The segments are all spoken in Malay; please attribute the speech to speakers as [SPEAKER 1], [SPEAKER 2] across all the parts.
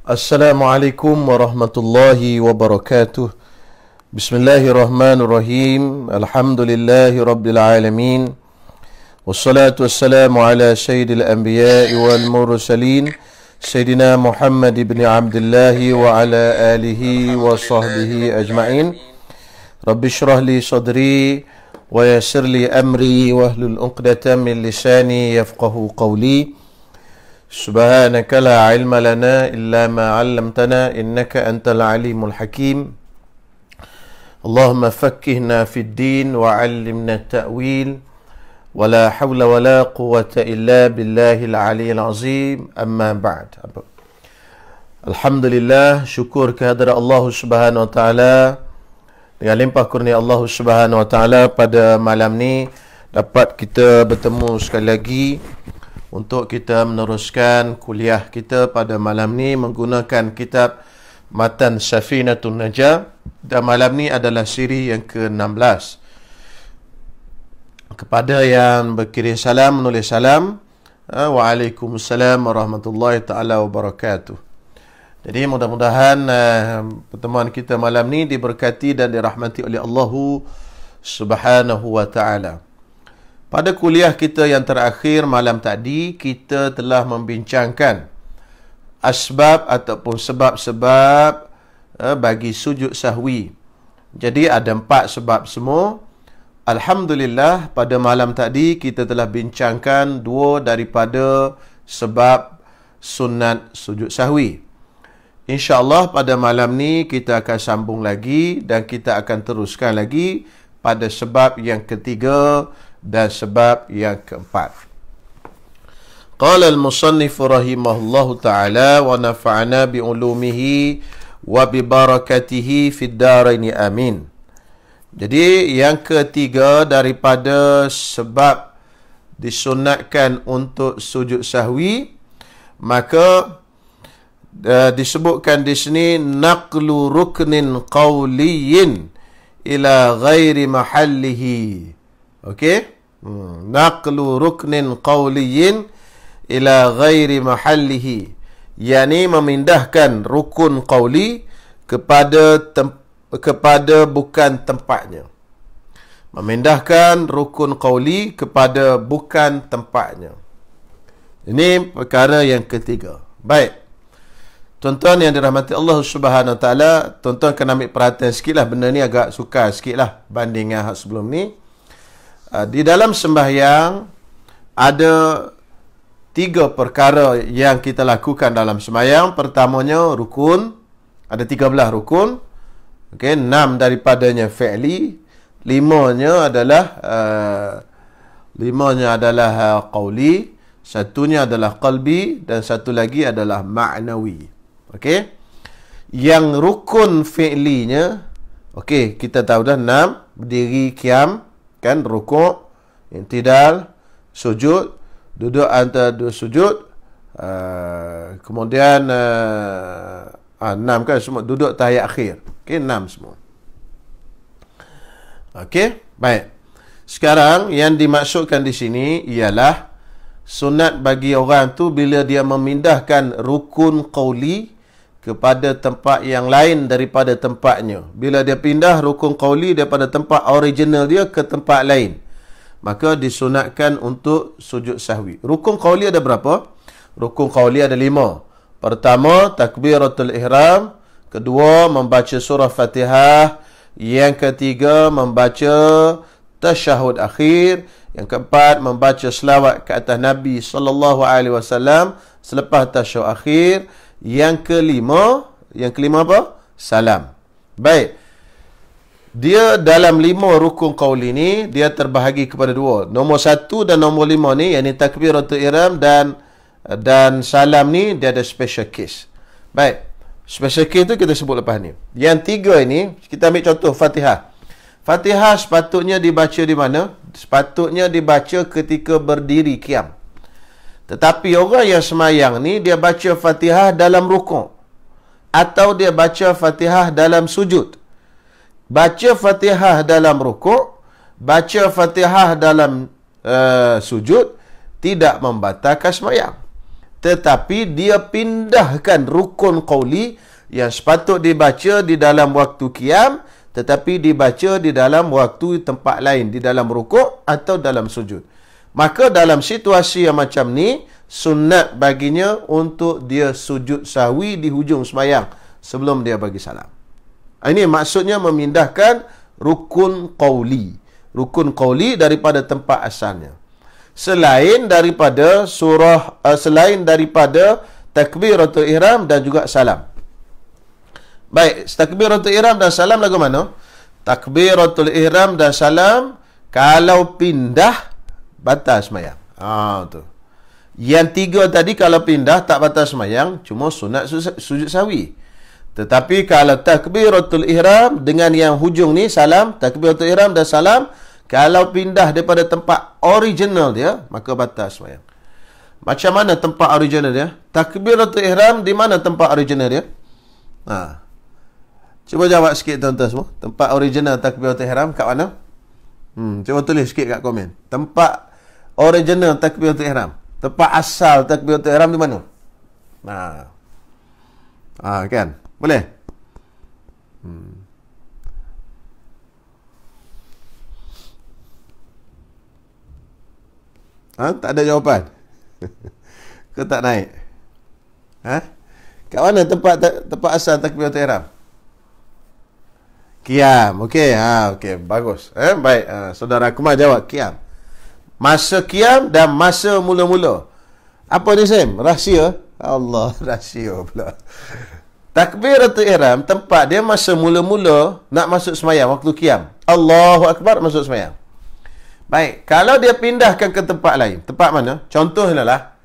[SPEAKER 1] Assalamualaikum warahmatullahi wabarakatuh. Bismillahirrahmanirrahim. Alhamdulillahi rabbil alamin. Wassalatu wassalamu ala sayyidil anbiya'i wal mursalin Sayyidina Muhammad ibn Abdullah wa ala alihi wa sahbihi ajma'in. Rabbi shrah li sadri wa yassir li amri wahlul 'uqdatam min lisani yafqahu qawli. Subhanaka la ilma lana illa ma 'allamtana innaka antal alimul hakim. Allahumma fakkihna fid din wa 'allimna at-ta'wil. Wa la hawla wa la quwwata illa billahil aliyyil azim. Amma ba'd. Alhamdulillah, syukur kehadirat Allah Subhanahu wa taala. Dengan limpah kurnia Allah Subhanahu wa taala pada malam ni dapat kita bertemu sekali lagi untuk kita meneruskan kuliah kita pada malam ni menggunakan kitab Matan Safinatun Najah, dan malam ni adalah siri yang ke-16. Kepada yang berkirim salam, menulis salam, Waalaikumsalam warahmatullahi ta'ala wabarakatuh. Jadi mudah-mudahan pertemuan kita malam ni diberkati dan dirahmati oleh Allah Subhanahu wa ta'ala. Pada kuliah kita yang terakhir malam tadi, kita telah membincangkan asbab ataupun sebab-sebab bagi sujud sahwi. Jadi ada 4 sebab semua. Alhamdulillah, pada malam tadi kita telah bincangkan 2 daripada sebab sunat sujud sahwi. InsyaAllah pada malam ni kita akan sambung lagi dan kita akan teruskan lagi pada sebab yang ketiga dan sebab yang keempat. Qala al-musannif rahimahullahu ta'ala wa nafa'ana bi'ulumihi wa bibarakatihi fid daraini amin. Jadi yang ketiga daripada sebab disunatkan untuk sujud sahwi, maka disebutkan di sini naqlu ruknin qawliyin ila ghairi mahallihi. Okey? Naqlu ruknin qawliyin ila ghairi mahallihi, yakni memindahkan rukun qawli kepada bukan tempatnya. Memindahkan rukun qawli kepada bukan tempatnya. Ini perkara yang ketiga. Baik. Tuan-tuan yang dirahmati Allah Subhanahu wa taala, tuan-tuan kena ambil perhatian sikitlah, benda ni agak sukar sikitlah banding dengan sebelum ni. Di dalam sembahyang ada 3 perkara yang kita lakukan dalam sembahyang. Pertamanya rukun, ada 13 rukun. Okey, 6 daripadanya fi'li, 5-nya adalah qauli, satunya adalah qalbi dan satu lagi adalah ma'nawi. Okey. Yang rukun fi'linya, okey, kita tahu dah 6, berdiri, qiyam, kan, rukuk, i'tidal, sujud, duduk antara 2 sujud, kemudian 6 kan semua, duduk tahiyat akhir. Okey, 6 semua. Okey, baik. Sekarang yang dimaksudkan di sini ialah sunat bagi orang tu bila dia memindahkan rukun qauli kepada tempat yang lain daripada tempatnya. Bila dia pindah rukun qauli daripada tempat original dia ke tempat lain, maka disunatkan untuk sujud sahwi. Rukun qauli ada berapa? Rukun qauli ada 5. Pertama, takbiratul ihram. Kedua, membaca surah Fatihah. Yang ketiga, membaca tasyahud akhir. Yang keempat, membaca selawat ke atas Nabi SAW selepas tasyahud akhir. Yang kelima apa? Salam. Baik. Dia dalam 5 rukun qauli ni, dia terbahagi kepada 2. Nombor 1 dan nombor 5 ni, yakni takbiratul ihram dan salam ni, dia ada special case. Baik. Special case tu kita sebut lepas ni. Yang 3 ini, kita ambil contoh Fatihah. Fatihah sepatutnya dibaca di mana? Sepatutnya dibaca ketika berdiri qiyam. Tetapi orang yang semayang ni, dia baca Fatihah dalam rukuk, atau dia baca Fatihah dalam sujud. Baca Fatihah dalam rukuk, baca Fatihah dalam sujud, tidak membatalkan semayang. tetapi dia pindahkan rukun qauli yang sepatut dibaca di dalam waktu qiyam, tetapi dibaca di dalam waktu tempat lain, di dalam rukuk atau dalam sujud. Maka dalam situasi yang macam ni, sunat baginya untuk dia sujud sahwi di hujung sembahyang sebelum dia bagi salam. Ini maksudnya memindahkan rukun qauli. Rukun qauli daripada tempat asalnya. Selain daripada selain daripada takbiratul ihram dan juga salam. Baik, takbiratul ihram dan salam lagu mana? Takbiratul ihram dan salam kalau pindah batal sembahyang. Tu. Yang tiga tadi kalau pindah tak batal sembahyang, cuma sunat sujud sahwi. Tetapi kalau takbiratul ihram dengan yang hujung ni salam, takbiratul ihram dan salam, kalau pindah daripada tempat original dia, maka batal sembahyang. Macam mana tempat original dia? Takbiratul ihram di mana tempat original dia? Cuba jawab sikit tuan-tuan semua. Tempat original takbiratul ihram kat mana? Cuba tulis sikit kat komen. Tempat original takbiratul ihram. Tempat asal takbiratul ihram di mana? Kan? Boleh? Tak ada jawapan? Ke tak naik? Kat mana tempat asal takbiratul ihram? Qiyam. Okey. Okey, bagus. Baik. Saudara Akmal jawab qiyam. Masa qiyam dan masa mula-mula. Apa ni, Sam? Rahsia? Allah, rahsia pula. Takbiratul ihram tempat dia masa mula-mula nak masuk sembahyang waktu qiyam. Allahu akbar masuk sembahyang. Baik, kalau dia pindahkan ke tempat lain, tempat mana? Contohnya lah,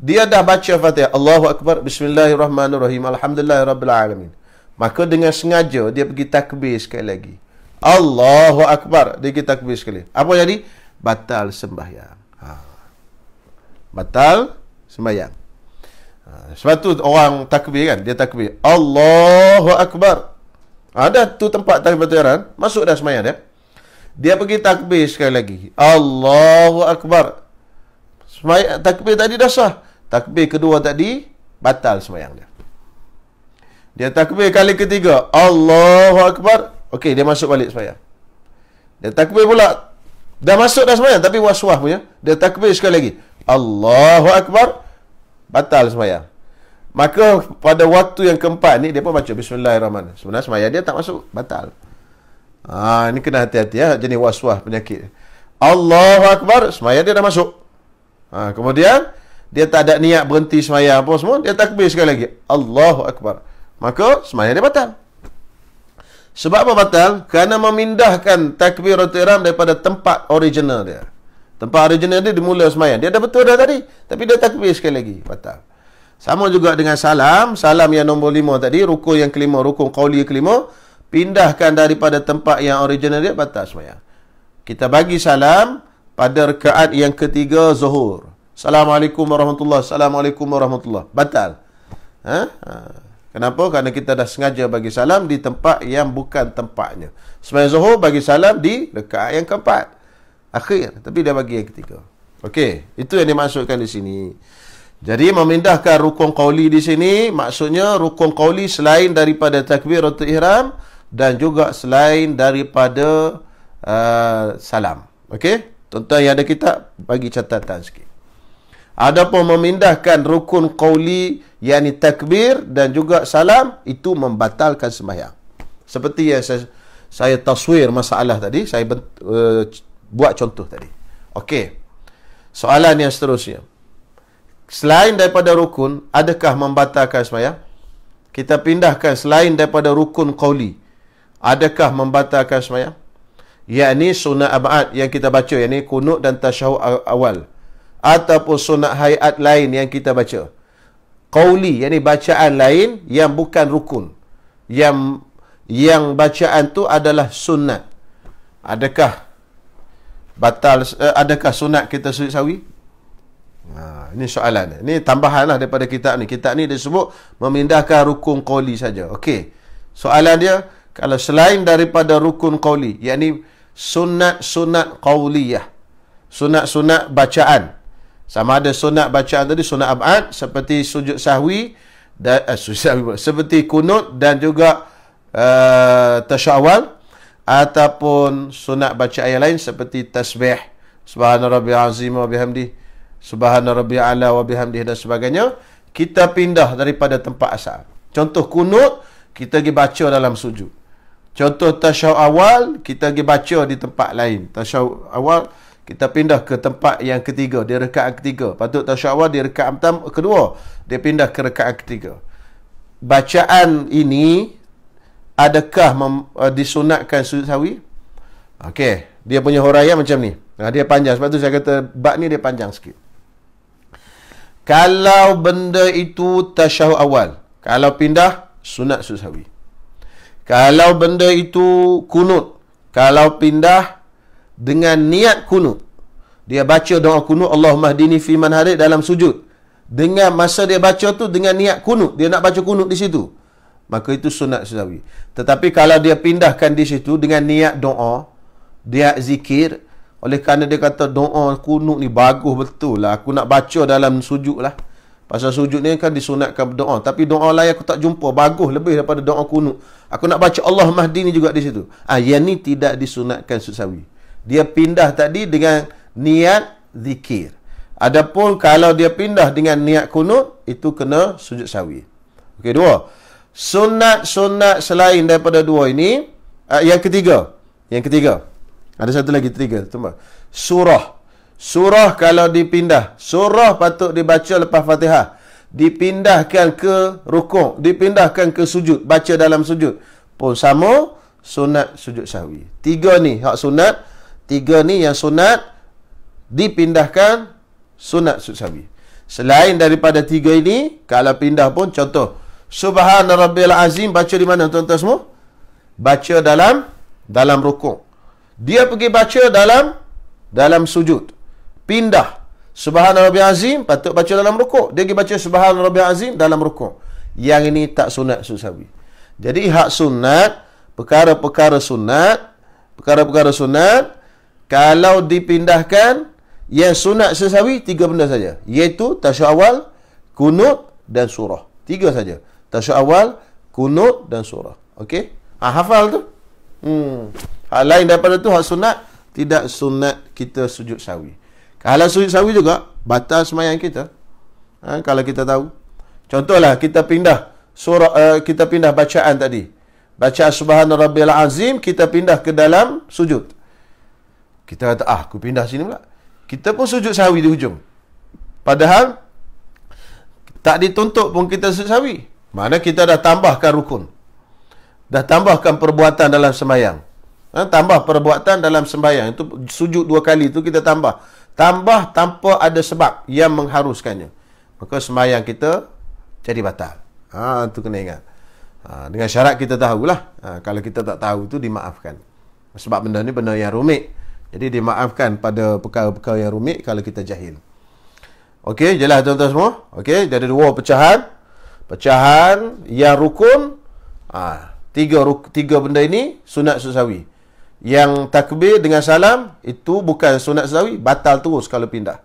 [SPEAKER 1] dia dah baca Fatihah, Allahu akbar, bismillahirrahmanirrahim, alhamdulillahirabbil alamin. Maka dengan sengaja dia pergi takbir sekali lagi. Allahu akbar, dia pergi takbir sekali. Apa jadi? Batal sembahyang. Batal sembahyang. Sebab tu orang takbir kan, dia takbir Allahu akbar. Ada tu tempat takbiratul ihram, masuk dah sembahyang dia. Dia pergi takbir sekali lagi. Allahu akbar. Takbir tadi dah sah. Takbir kedua tadi batal sembahyang dia. Dia takbir kali ketiga, Allahu akbar. Okey, dia masuk balik sembahyang. Dia takbir pula, dah masuk dah sembahyang tapi was-was punya. Dia takbir sekali lagi, Allahu akbar. Batal sembahyang. Maka pada waktu yang keempat ni dia pun baca bismillahirrahmanirrahim. Sebenarnya sembahyang dia tak masuk, batal. Ini kena hati-hati ya, jenis was-was penyakit. Allahu akbar, sembahyang dia dah masuk. Kemudian dia tak ada niat berhenti sembahyang apa semua, dia takbir sekali lagi, Allahu akbar. Maka sembahyang dia batal. Sebab apa batal? Kerana memindahkan takbiratul ihram daripada tempat original dia. Tempat original dia dimula sembahyang. Dia dah betul dah tadi, tapi dia takbir sekali lagi, batal. Sama juga dengan salam. Salam yang nombor 5 tadi, rukun yang kelima, rukun qauli kelima, pindahkan daripada tempat yang original dia, batal sembahyang. Kita bagi salam pada rakaat yang ketiga zuhur. Assalamualaikum warahmatullahi, assalamualaikum warahmatullahi. Batal. Kenapa? Kerana kita dah sengaja bagi salam di tempat yang bukan tempatnya. Sembahyang zuhur bagi salam di rakaat yang keempat, akhir, tapi dia bagi yang ketiga. Okey, itu yang dimaksudkan di sini. Jadi memindahkan rukun qauli di sini maksudnya rukun qauli selain daripada takbiratul ihram dan juga selain daripada salam. Okey? Tuan-tuan yang ada kitab bagi catatan sikit. Adapun memindahkan rukun qauli yakni takbir dan juga salam itu membatalkan sembahyang. Seperti yang saya taswir masalah tadi, saya buat contoh tadi. Okey. Soalan yang seterusnya. Selain daripada rukun, adakah membatalkan sembahyang? Kita pindahkan selain daripada rukun qauli, adakah membatalkan sembahyang? Yakni sunat ab'ad yang kita baca, yakni kunut dan tasyahud awal, ataupun sunat hayat lain yang kita baca. Qauli, yakni bacaan lain yang bukan rukun, yang bacaan tu adalah sunat. Adakah batal? Adakah sunat kita sujud sahwi? Ini soalan. Ini tambahanlah daripada kitab ni. Kitab ni dia sebut memindahkan rukun qauli saja. Okey. Soalan dia, kalau selain daripada rukun qauli, yakni sunat-sunat qauliyah, sunat-sunat bacaan, Sama ada sunat bacaan tadi, sunat ab'ad, seperti sujud sahwi, dan, seperti kunut dan juga tasyawal, ataupun sunat bacaan yang lain seperti tasbih, subhana rabbiyal azim wa bihamdi, subhana rabbiyal a'la wa bihamdi, dan sebagainya. Kita pindah daripada tempat asal. Contoh kunut, kita pergi baca dalam sujud. Contoh tasyahud awal, kita pergi baca di tempat lain. Tasyahud awal, kita pindah ke tempat yang ketiga, di rakaat ketiga. Patut tasyahud awal di rakaat kedua, dia pindah ke rakaat ketiga. Bacaan ini, adakah disunatkan sujud sahwi? Okey, dia punya huraian macam ni. Dia panjang, sebab tu saya kata bab ni dia panjang sikit. Kalau benda itu tasyahud awal, kalau pindah, sunat sujud sahwi. Kalau benda itu kunut, kalau pindah dengan niat kunut, dia baca doa kunut, Allahumma hdini fi man hadait dalam sujud, dengan masa dia baca tu dengan niat kunut, dia nak baca kunut di situ, maka itu sunat sujud sahwi. Tetapi kalau dia pindahkan di situ dengan niat doa, dia zikir, oleh kerana dia kata doa kunut ni bagus betul lah, aku nak baca dalam sujud lah. Pasal sujud ni kan disunatkan doa, tapi doa lain aku tak jumpa bagus lebih daripada doa kunut. Aku nak baca Allahumma hdini juga di situ. Yang ni tidak disunatkan sujud sahwi. Dia pindah tadi dengan niat zikir. Adapun kalau dia pindah dengan niat kunut, itu kena sujud sahwi. Okey, dua. Sunat-sunat selain daripada dua ini, yang ketiga. Ada satu lagi, tiga. Surah. Surah kalau dipindah, surah patut dibaca lepas Fatihah. Dipindahkan ke rukuk, dipindahkan ke sujud, baca dalam sujud, pun sama, sunat sujud sahwi. Tiga ni hak sunat, tiga ni yang sunat dipindahkan, sunat sujud sahwi. Selain daripada tiga ini, kalau pindah pun, contoh subhana rabbiyal azim, baca di mana tuan-tuan semua? Baca dalam rukuk. Dia pergi baca dalam sujud, pindah subhana rabbiyal azim, patut baca dalam rukuk, dia pergi baca subhana rabbiyal azim dalam rukuk. Yang ini tak sunat sujud sahwi. Jadi hak sunat, perkara-perkara sunat, kalau dipindahkan, yang sunat sujud sahwi tiga benda saja, iaitu tasyahud awal, kunut dan surah. Tiga saja. Tasyahud awal, kunut dan surah. Okey? Hafal tu. Hak lain daripada tu hak sunat, tidak sunat kita sujud sahwi. Kalau sujud sahwi juga batal sembahyang kita. Kalau kita tahu. Contohlah kita pindah surah, kita pindah bacaan tadi. Bacaan subhana rabbiyal azim, kita pindah ke dalam sujud. Kita kata, aku pindah sini pula. Kita pun sujud sahwi di hujung. Padahal tak dituntut pun kita sujud sahwi. Mana kita dah tambahkan rukun. Dah tambahkan perbuatan dalam sembahyang. Tambah perbuatan dalam sembahyang. Itu sujud dua kali itu kita tambah tanpa ada sebab yang mengharuskannya, maka sembahyang kita jadi batal. Itu kena ingat. Dengan syarat kita tahulah. Kalau kita tak tahu tu dimaafkan. Sebab benda ni benda yang rumit. Jadi dimaafkan pada perkara-perkara yang rumit kalau kita jahil. Okey, jelas tuan-tuan semua? Okey, jadi dua pecahan. Pecahan yang rukun, tiga benda ini sunat sujud sahwi. Yang takbir dengan salam, itu bukan sunat sujud sahwi, batal terus kalau pindah.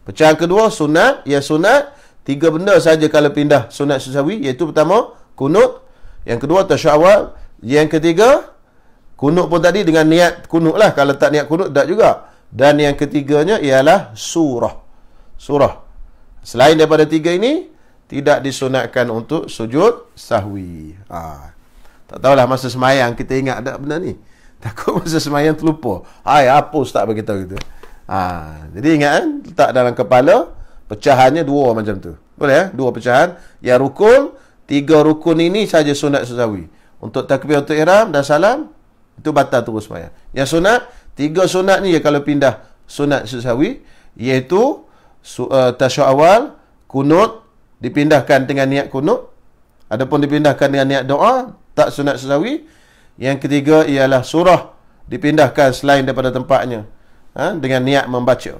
[SPEAKER 1] Pecahan kedua, sunat. Yang sunat, tiga benda saja kalau pindah sunat sujud sahwi, iaitu pertama, kunut. Yang kedua, tasyahud awal. Yang ketiga, kunut pun tadi dengan niat kunut lah. Kalau tak niat kunut, tak juga. Dan yang ketiganya ialah surah. Selain daripada tiga ini, tidak disunatkan untuk sujud sahwi. Tak tahulah masa semayang kita ingat tak benda ni. Takut masa semayang terlupa. Apa ustaz beritahu gitu. Jadi ingat kan, letak dalam kepala, pecahannya dua macam tu. Boleh dua pecahan. Yang rukun, tiga rukun ini saja sunat sujud sahwi. Untuk takbir, untuk ihram dan salam, itu batal terus semayang. Yang sunat, tiga sunat ni ya kalau pindah sunat sujud sahwi, iaitu tasyahud awal, kunut, dipindahkan dengan niat kunut. Adapun dipindahkan dengan niat doa, tak sunat sujud sahwi. Yang ketiga ialah surah, dipindahkan selain daripada tempatnya, dengan niat membaca.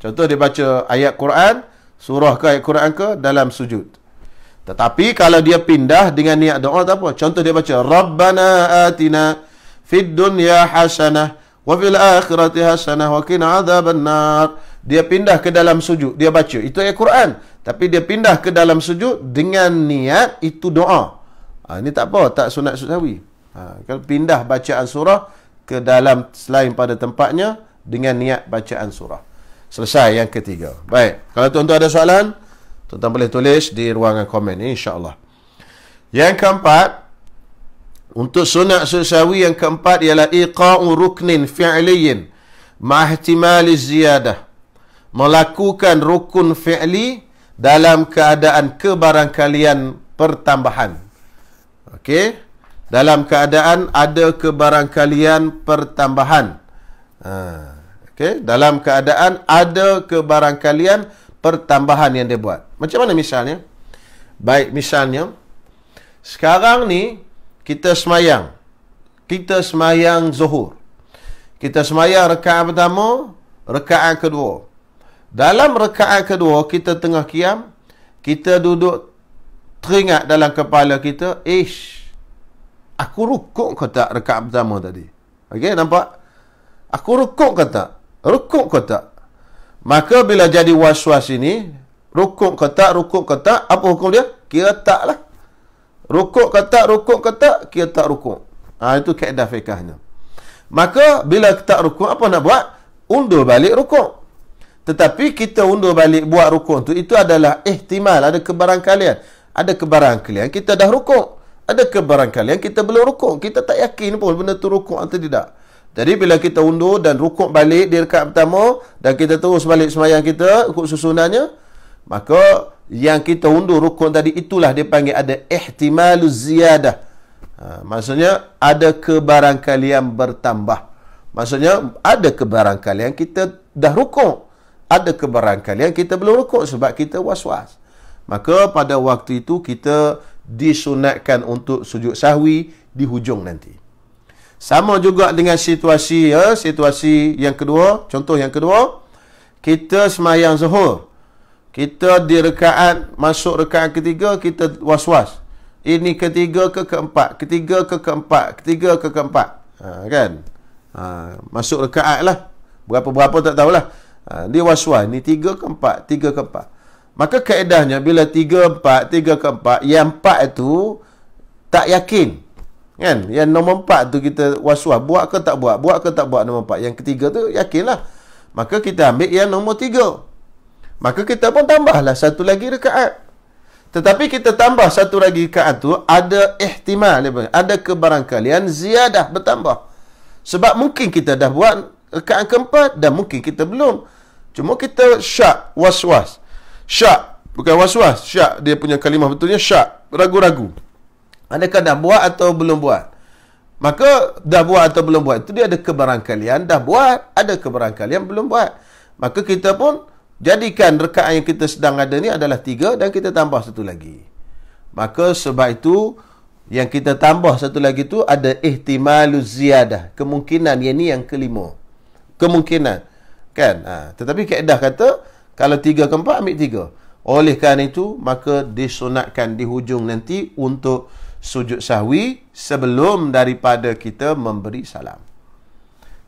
[SPEAKER 1] Contoh dia baca ayat Quran, surah ke ayat Quran ke dalam sujud. Tetapi kalau dia pindah dengan niat doa, tak apa. Contoh dia baca Rabbana atina fid dunya hasanah wa fil akhirati hasanah wa qina adzabannar. dia pindah ke dalam sujud, dia baca. Itu ayat Quran. Tapi dia pindah ke dalam sujud dengan niat itu doa. Ini tak apa, tak sunat sahwi. Kalau pindah bacaan surah ke dalam selain pada tempatnya dengan niat bacaan surah. Selesai yang ketiga. Baik. Kalau tuan-tuan ada soalan, tuan-tuan boleh tulis di ruangan komen, insya-Allah. Yang keempat, untuk sunat sahwi yang keempat ialah iqa'u ruknin fi'liyin ma'ihtimali ziyadah. Melakukan rukun fi'li dalam keadaan kebarangkalian pertambahan. Okey, dalam keadaan ada kebarangkalian pertambahan. Okey, dalam keadaan ada kebarangkalian pertambahan yang dia buat. Macam mana misalnya? Baik, misalnya sekarang ni kita semayang zuhur. Kita semayang rakaat pertama, rakaat kedua. Dalam rakaat kedua, kita tengah qiyam, kita duduk teringat dalam kepala kita, aku rukuk ke tak rakaat pertama tadi? Okey, nampak? Aku rukuk ke tak? Rukuk ke tak? Maka bila jadi was-was ini, rukuk ke tak, apa hukum dia? Kira tak lah. Rukuk ke tak, kira tak rukuk. Itu kaedah fiqahnya. Maka bila tak rukuk, apa nak buat? Undur balik rukuk. Tetapi kita undur balik buat rukuk itu adalah ihtimal, ada kebarangkalian. Ada kebarangkalian kita dah rukuk. Ada kebarangkalian kita belum rukuk. Kita tak yakin pun benda tu rukuk atau tidak. Jadi bila kita undur dan rukuk balik di rakaat pertama dan kita terus balik sembahyang kita ikut susunannya, maka yang kita undur rukuk tadi itulah dia panggil ada ihtimaluz ziyadah. Maksudnya ada kebarangkalian bertambah. Maksudnya ada kebarangkalian kita dah rukuk. Ada kebarangkalian kita belum rukuk sebab kita was-was. Maka pada waktu itu kita disunatkan untuk sujud sahwi di hujung nanti. Sama juga dengan situasi yang kedua, contoh yang kedua, kita semayang zuhur. Kita di masuk rakaat ketiga, kita was-was. Ini ketiga ke keempat, kan? Masuk rakaat lah. Berapa tak tahulah. Dia was-was. Ni 3 ke 4. Maka kaedahnya bila 3 ke 4, yang 4 itu tak yakin. Kan? Yang nombor 4 tu kita was-was. Buat ke tak buat nombor 4. Yang ketiga tu yakinlah. Maka kita ambil yang nombor 3. Maka kita pun tambahlah satu lagi rakaat. Tetapi kita tambah satu lagi rakaat tu ada ihtimal, ada kebarangkalian ziyadah bertambah. Sebab mungkin kita dah buat rakaat keempat dan mungkin kita belum. Cuma kita syak, was-was. Syak, bukan was-was. Syak, dia punya kalimah betulnya syak. Ragu-ragu. Adakah dah buat atau belum buat? Maka, dah buat atau belum buat. Itu dia ada kebarangkalian. Dah buat, ada kebarangkalian belum buat. Maka kita pun jadikan rakaat yang kita sedang ada ni adalah 3 dan kita tambah satu lagi. Maka sebab itu, yang kita tambah satu lagi tu ada ihtimaluz ziyadah. Kemungkinan yang ni yang kelima. Kemungkinan. Kan? Tetapi kaedah kata, kalau 3 ke 4, ambil 3. Oleh kerana itu, maka disunatkan di hujung nanti untuk sujud sahwi sebelum daripada kita memberi salam.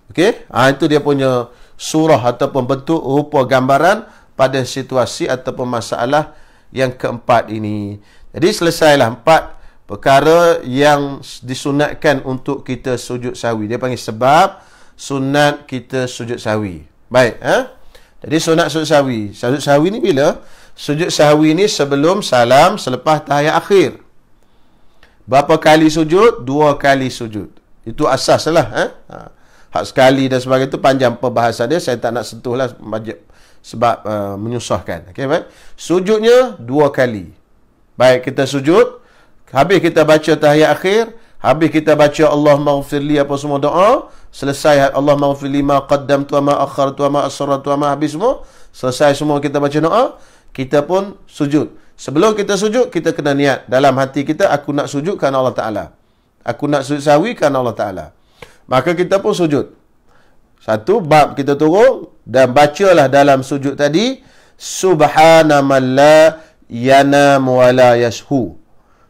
[SPEAKER 1] Okey? Itu dia punya surah ataupun bentuk rupa gambaran pada situasi ataupun masalah yang keempat ini. Jadi selesailah 4 perkara yang disunatkan untuk kita sujud sahwi. Dia panggil sebab sunat kita sujud sahwi. Baik, Jadi sunat sujud sahwi. Sujud sahwi ni bila? Sujud sahwi ni sebelum salam, selepas tahiyat akhir. Berapa kali sujud? 2 kali sujud. Itu asas lah. Hak sekali dan sebagainya itu panjang perbahasan dia. Saya tak nak sentuh lah sebab menyusahkan. Okay, baik. Sujudnya 2 kali. Baik, kita sujud. Habis kita baca tahiyat akhir. Habis kita baca Allahumma ghfirli apa semua doa. Selesai Allahumma ghfirli ma qaddamtu wa ma akhartu wa ma asrartu wa ma, habis semua. Selesai semua kita baca doa. Kita pun sujud. Sebelum kita sujud, kita kena niat dalam hati kita, aku nak sujud kerana Allah Ta'ala. Aku nak sujud sahwi kerana Allah Ta'ala. Maka kita pun sujud. Satu, bab kita turun dan bacalah dalam sujud tadi, Subhana man la yanam wa la yashu.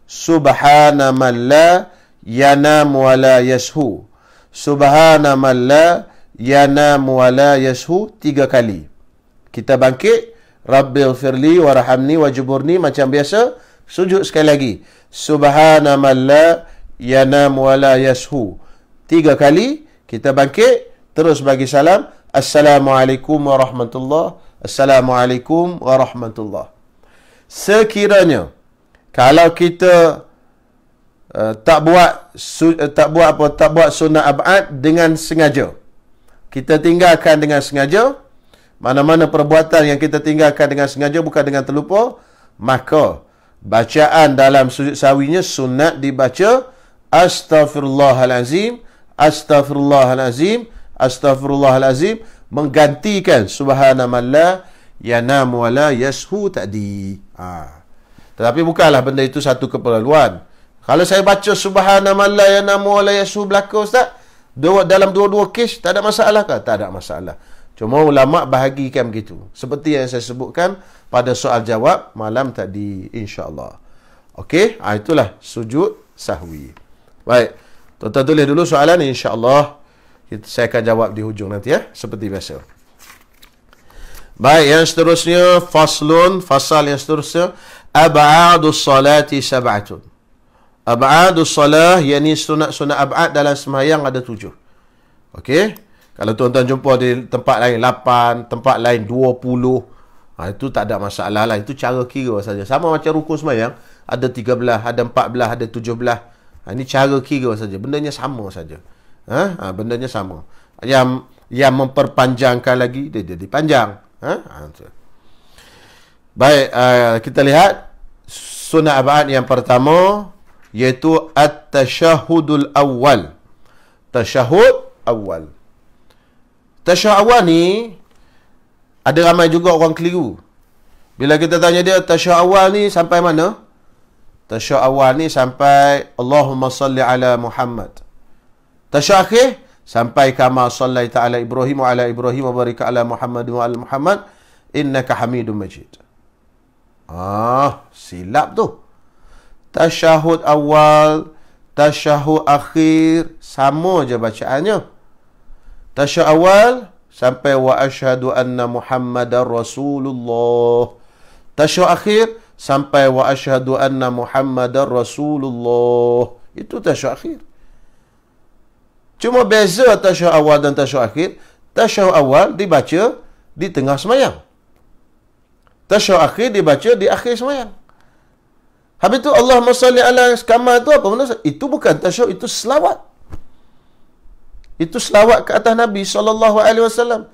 [SPEAKER 1] Subhana man la yanam wa la yashu. Subhana man la yanam wa la yashu 3 kali. kita bangkit, Rabbighfirli warhamni wajburni macam biasa, sujud sekali lagi. Subhana man la yanam wa la yashu. 3 kali kita bangkit, terus bagi salam, Assalamualaikum warahmatullahi. Assalamualaikum warahmatullahi. Sekiranya kalau kita tak buat sunat ab'ad dengan sengaja, kita tinggalkan dengan sengaja, mana-mana perbuatan yang kita tinggalkan dengan sengaja bukan dengan terlupa, maka bacaan dalam sujud sahwinya sunat dibaca Astaghfirullahalazim, Astaghfirullahalazim, Astaghfirullahalazim, menggantikan Subhana man la yanam wa la yashu tadi. Tetapi bukanlah benda itu satu keperluan. Kalau saya baca Subhana man la yanam wa la yashu belaka, Ustaz, dalam dua-dua kes tak ada masalah ke? Tak ada masalah. Cuma ulama bahagikan begitu. Seperti yang saya sebutkan pada soal jawab malam tadi, insya-Allah. Okey, itulah sujud sahwi. Baik. Tuan-tuan tulis dulu soalan, insya-Allah saya akan jawab di hujung nanti ya, seperti biasa. Baik, yang seterusnya fasal yang seterusnya, ab'adus salati sab'atun. Ab'adus salah, yakni sunat-sunat ab'ad dalam sembahyang ada 7. Okey. Kalau tuan-tuan jumpa di tempat lain 8, tempat lain 20, itu tak ada masalah lah. Itu cara kira saja. Sama macam rukun sembahyang, ada 13, ada 14, ada 17. Ini cara kira saja. Bendanya sama saja. Bendanya sama. Yang memperpanjangkan lagi, dia jadi panjang. Baik, kita lihat sunat ab'ad yang pertama, iaitu at-tasyahudul awal. Tasyahud awal. Tasyahud awal ni ada ramai juga orang keliru. Bila kita tanya dia, tasyahud awal ni sampai mana? Tasyahud awal ni sampai Allahumma salli ala Muhammad. Tasyahud akhir sampai kama sallaita ala Ibrahim wa ala Ibrahim wa barik ala Muhammad wa ala Muhammad innaka Hamidum Majid. Silap tu. Tasyahud awal, tasyahud akhir sama je bacaannya. Tasyahud awal sampai wa asyhadu anna Muhammadar Rasulullah. Tasyahud akhir sampai wa asyhadu anna Muhammadar Rasulullah. Itu tasyahud akhir. Cuma beza tasyahud awal dan tasyahud akhir. Tasyahud awal dibaca di tengah sembahyang. Tasyahud akhir dibaca di akhir sembahyang. Habis tu Allahumma salli ala kama tu apa benda? Itu bukan tasyahud, itu selawat. Itu selawat ke atas Nabi SAW.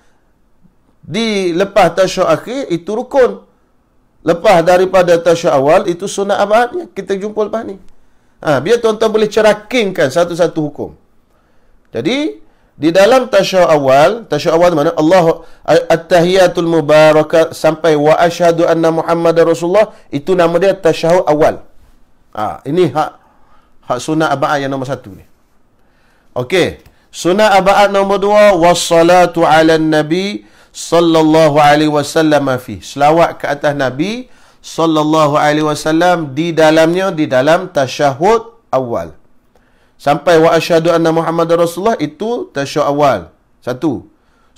[SPEAKER 1] Di lepas tasyahud akhir itu rukun. Lepas daripada tasyahud awal itu sunat ab'ad yang kita jumpa lepas ni. Biar tuan-tuan boleh cerakingkan satu-satu hukum. Jadi di dalam tasyahud awal mana? Allah at-tahiyatul mubarakah sampai wa asyhadu anna Muhammadar Rasulullah, itu nama dia tasyahud awal. Ini hak sunat ab'ad yang nombor 1 ni. Okey. Sunat ab'ad nombor 2, wassalatu ala nabi sallallahu alaihi wasallam fi. Selawat ke atas Nabi sallallahu alaihi wasallam di dalamnya, di dalam tasyahud awal. Sampai wa asyhadu anna Muhammadar Rasulullah, itu tasyahud awal. 1.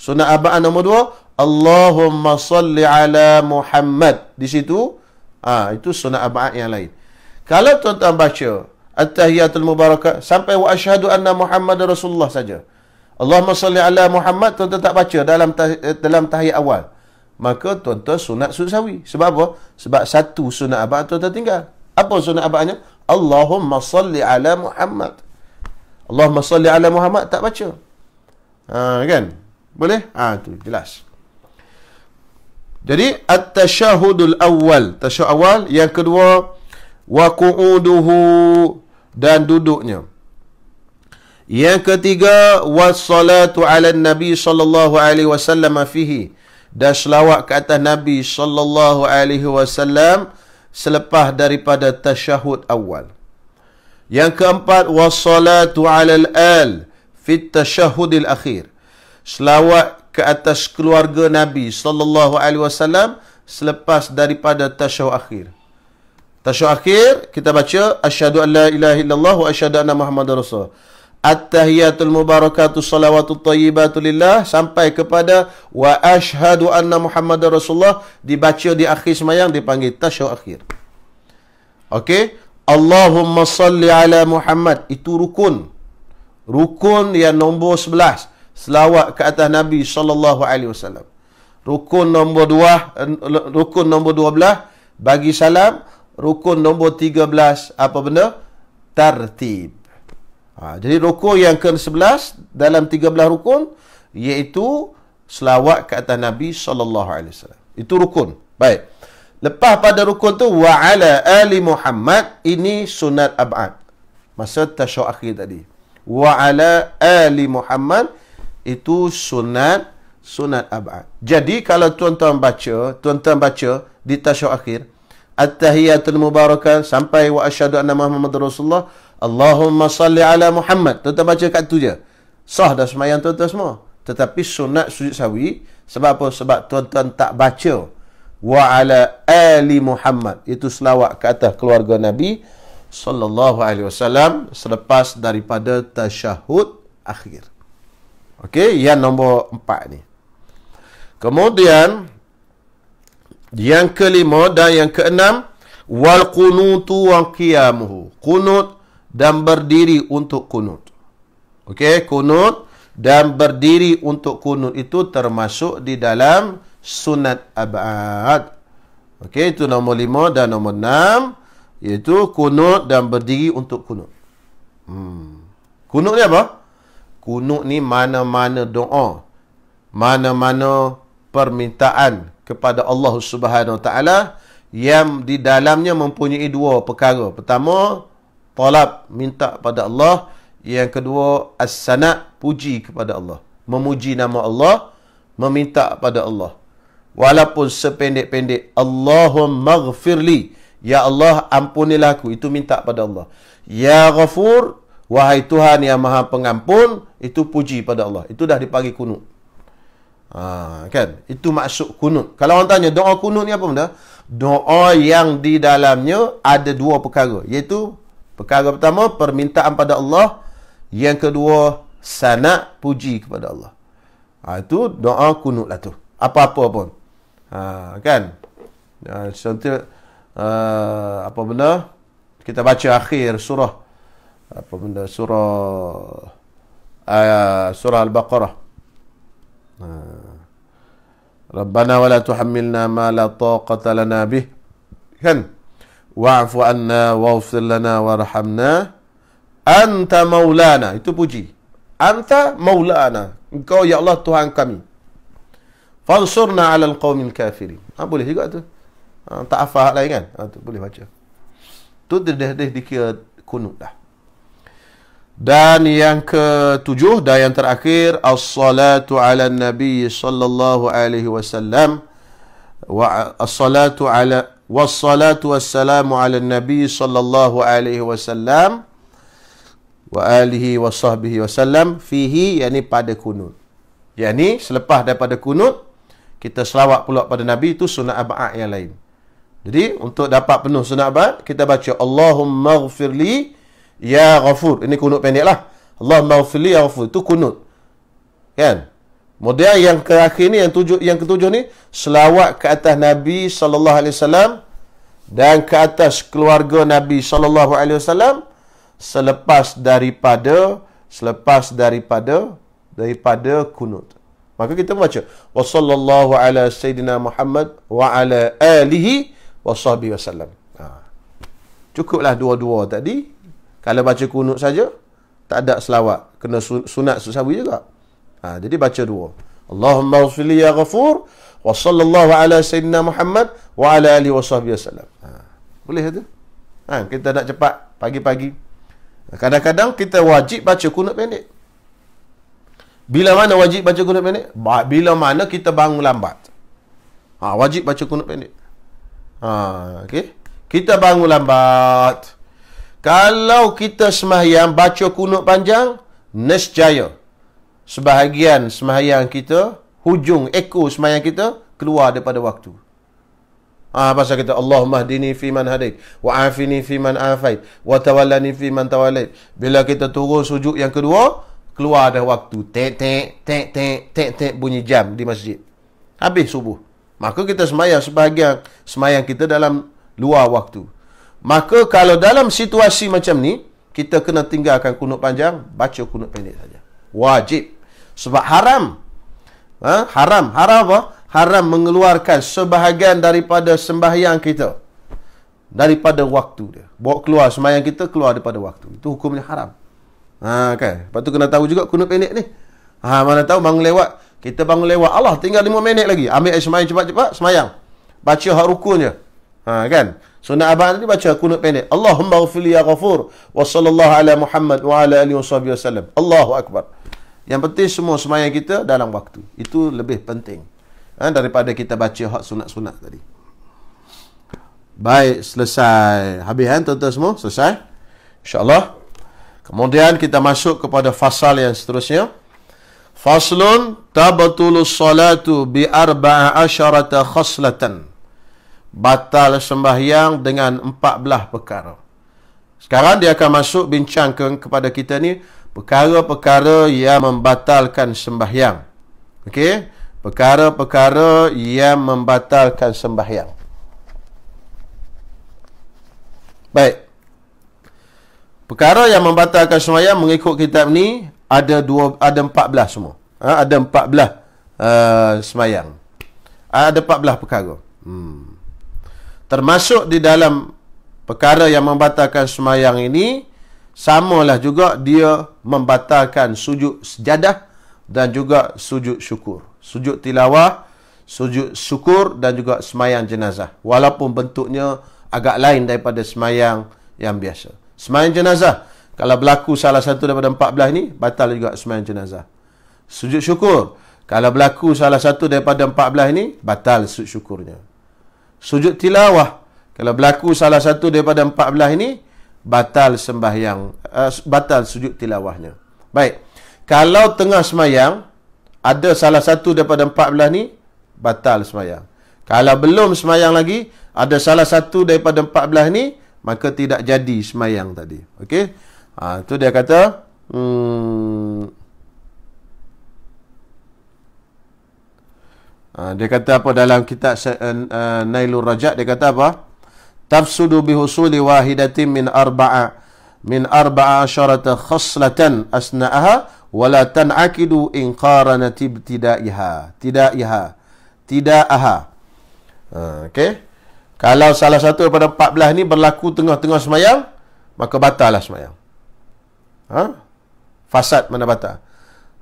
[SPEAKER 1] Sunat ab'ad nombor 2, Allahumma salli ala Muhammad. Di situ, itu sunat ab'ad yang lain. Kalau tuan-tuan baca at-tahiyatul mubarakah sampai wa asyhadu anna Muhammadar Rasulullah saja, Allahumma salli ala Muhammad, tuan-tuan tak baca dalam tahiyat awal, maka tuan-tuan sunat sujud sahwi. Sebab apa? Sebab satu sunat ab'ad tuan-tuan tinggal. Apa sunat ab'adnya? Allahumma salli ala Muhammad. Allahumma salli ala Muhammad tak baca. Kan? Boleh? Tu jelas. Jadi at-tasyahudul awal, tasyahud awal. Yang kedua, wa qu'uduhu, dan duduknya. Yang ketiga, wassalatu ala nabi sallallahu alaihi wasallam fihi, dan selawat ke atas Nabi sallallahu alaihi wasallam selepas daripada tasyahud awal. Yang keempat, wassalatu alal al fit tasyahudil akhir, selawat ke atas keluarga Nabi sallallahu alaihi wasallam selepas daripada tasyahud akhir. Tasyahud akhir kita baca asyhadu an la ilaha illallah wa asyhadu anna Muhammadar Rasul. at-tahiyatul mubarakatuh salawatut thayyibatu lillah sampai kepada wa asyhadu anna Muhammadar Rasulullah dibaca di akhir sembahyang dipanggil tasyahud akhir. Okey, Allahumma salli ala Muhammad itu rukun. Rukun yang nombor 11, selawat ke atas Nabi sallallahu alaihi wasallam. Rukun nombor 12 bagi salam. Rukun nombor 13 apa benda? Tartib. Jadi rukun yang ke-11 dalam 13 rukun iaitu selawat ke atas Nabi sallallahu alaihi wasallam. Itu rukun. Baik. Lepas pada rukun tu wa ala ali Muhammad, ini sunat ab'ad. Masa tasyahud akhir tadi. Wa ala ali Muhammad itu sunat ab'ad. Jadi kalau tuan-tuan baca di tasyahud akhir at-tahiyatul mubarakah sampai wa asyhadu anna Muhammadar Rasulullah, Allahumma salli ala Muhammad. Tuan-tuan baca kat tu je. Sah dah sembahyang tuan-tuan semua. Tetapi sunat sujud sahwi sebab apa? Sebab tuan-tuan tak baca wa ala ali Muhammad. Itu selawat ke atas keluarga Nabi sallallahu alaihi wasallam selepas daripada tasyahud akhir. Okey, yang nombor 4 ni. Kemudian yang kelima dan yang keenam wal qunutu wa qiyamuhu. Qunut dan berdiri untuk kunut. Okey, kunut dan berdiri untuk kunut itu termasuk di dalam sunat ab'ad. Okey, itu nombor 5 dan nombor 6 iaitu kunut dan berdiri untuk kunut. Kunut ni apa? Kunut ni mana-mana doa, mana-mana permintaan kepada Allah Subhanahu Wa Taala yang di dalamnya mempunyai dua perkara. Pertama, talab, minta pada Allah. Yang kedua, as-sana', puji kepada Allah. Memuji nama Allah, meminta pada Allah. Walaupun sependek-pendek, Allahumma ghafirli, ya Allah ampunilah aku, itu minta pada Allah. Ya Ghafur, wahai Tuhan yang Maha Pengampun, itu puji pada Allah. Itu dah dipanggil kunut. Kan? Itu maksud kunut. Kalau orang tanya doa kunut ni apa benda? Doa yang di dalamnya ada dua perkara, iaitu perkara pertama permintaan pada Allah, yang kedua sana', puji kepada Allah. Itu doa kunut lah tu. Apa-apa pun. Kan? Contoh apa benda? Kita baca akhir surah apa benda? Surah Al-Baqarah. Rabbana wa la tuhammilna ma la taqata lana bih, kan, wa'fu anna waghfir lana warhamna anta maulana, itu puji. Anta maulana, engkau ya Allah Tuhan kami. Fansurna 'alal qaumil kafirin. Boleh juga tu. Tak hafal lain kan? Tu boleh baca. Tu dah dikira kunut dah. Dan yang ke-7 dan yang terakhir, as-salatu 'ala nabi sallallahu alaihi wasallam wa as-salatu 'ala was-salatu was-salamu 'ala nabi sallallahu alaihi wasallam wa alihi wa sahbihi wasallam fihi, yakni pada kunut. Yakni selepas daripada kunut kita selawat pula pada Nabi, itu sunat ab'ad yang lain. Jadi untuk dapat penuh sunat ab'ad, kita baca Allahumma ghafirli ya Ghafur. Ini kunut pendek lah. Allahumma ghafirli ya Ghafur. Itu kunut. Kan? Kemudian yang terakhir ni, yang ketujuh ni, selawat ke atas Nabi sallallahu alaihi wasallam dan ke atas keluarga Nabi sallallahu alaihi wasallam selepas daripada kunut. Maka kita baca wa sallallahu ala sayyidina Muhammad wa ala alihi wa sahbihi wasallam. Cukuplah dua-dua tadi. Kalau baca kunut saja, tak ada selawat, kena sunat susawi juga. Jadi baca dua. Allahumma ighfirli ya Ghafur wa sallallahu ala sayyidina Muhammad wa ala alihi wa sahbihi wasallam. Boleh tu? Kita nak cepat pagi-pagi. Kadang-kadang kita wajib baca kunut pendek. Bila mana wajib baca kunut pendek? Bila mana kita bangun lambat. Wajib baca kunut pendek. Okey. Kita bangun lambat. Kalau kita sembahyang baca kunut panjang, nescaya sebahagian sembahyang kita, hujung ekor sembahyang kita keluar daripada waktu. Pasal kita Allahumma hdini fi man hadait, wa afini fi man afait, wa tawallani fi man tawallait. Bila kita turun sujud yang kedua, keluar dah waktu. Tek bunyi jam di masjid. Habis subuh. Maka kita sembahyang sebahagian sembahyang kita dalam luar waktu. Maka kalau dalam situasi macam ni, kita kena tinggalkan kunut panjang, baca kunut pendek saja. Wajib. Sebab haram. Haram apa? Haram mengeluarkan sebahagian daripada sembahyang kita daripada waktu dia. Bawa keluar sembahyang kita keluar daripada waktu. Itu hukumnya haram. Kan? Lepas tu kena tahu juga kunut pendek ni. Mana tahu bangun lewat, kita bangun lewat, Allah tinggal 5 minit lagi. Ambil air sembahyang cepat-cepat, sembahyang. Baca hak rukun je. Kan? Sunat abang tadi baca kunut pendek. Allahumma ghfirli ya ghafur wa sallallahu ala Muhammad wa ala alihi wasallam. Allahu akbar. Yang penting semua sembahyang kita dalam waktu. Itu lebih penting daripada kita baca hak sunat-sunat tadi. Baik, selesai. Habis tuan-tuan semua? Selesai? InsyaAllah. Kemudian kita masuk kepada fasal yang seterusnya. Faslun tabtulus salatu bi 14 khaslatan. Batal sembahyang dengan 14 perkara. Sekarang dia akan masuk bincang kepada kita ni perkara-perkara yang membatalkan sembahyang. Okey? Perkara-perkara yang membatalkan sembahyang. Baik. Perkara yang membatalkan sembahyang mengikut kitab ni ada 14 semua. Ada 14 sembahyang. Ada 14 perkara. Termasuk di dalam perkara yang membatalkan sembahyang ini, samalah juga dia membatalkan sujud sejadah dan juga sujud syukur. Sujud tilawah, sujud syukur dan juga sembahyang jenazah. Walaupun bentuknya agak lain daripada sembahyang yang biasa. Sembahyang jenazah, kalau berlaku salah satu daripada 14 ni, batal juga sembahyang jenazah. Sujud syukur, kalau berlaku salah satu daripada 14 ni, batal sujud syukurnya. Sujud tilawah, kalau berlaku salah satu daripada 14 ini, batal sembahyang, batal sujud tilawahnya. Baik. Kalau tengah sembahyang ada salah satu daripada 14 ni, batal sembahyang. Kalau belum sembahyang lagi, ada salah satu daripada 14 ni, maka tidak jadi sembahyang tadi. Okey? Itu dia kata dia kata apa dalam kitab Nailur Rajak, dia kata apa? Tafsudu bihusuli wahidatin min arba'a asyarata khaslatan asna'aha wala tan'akidu in qaranat ibtidaiha tidaaha. Okey. Kalau salah satu daripada 14 ni berlaku tengah-tengah sembahyang, maka batallah sembahyang. Fasad mana batal.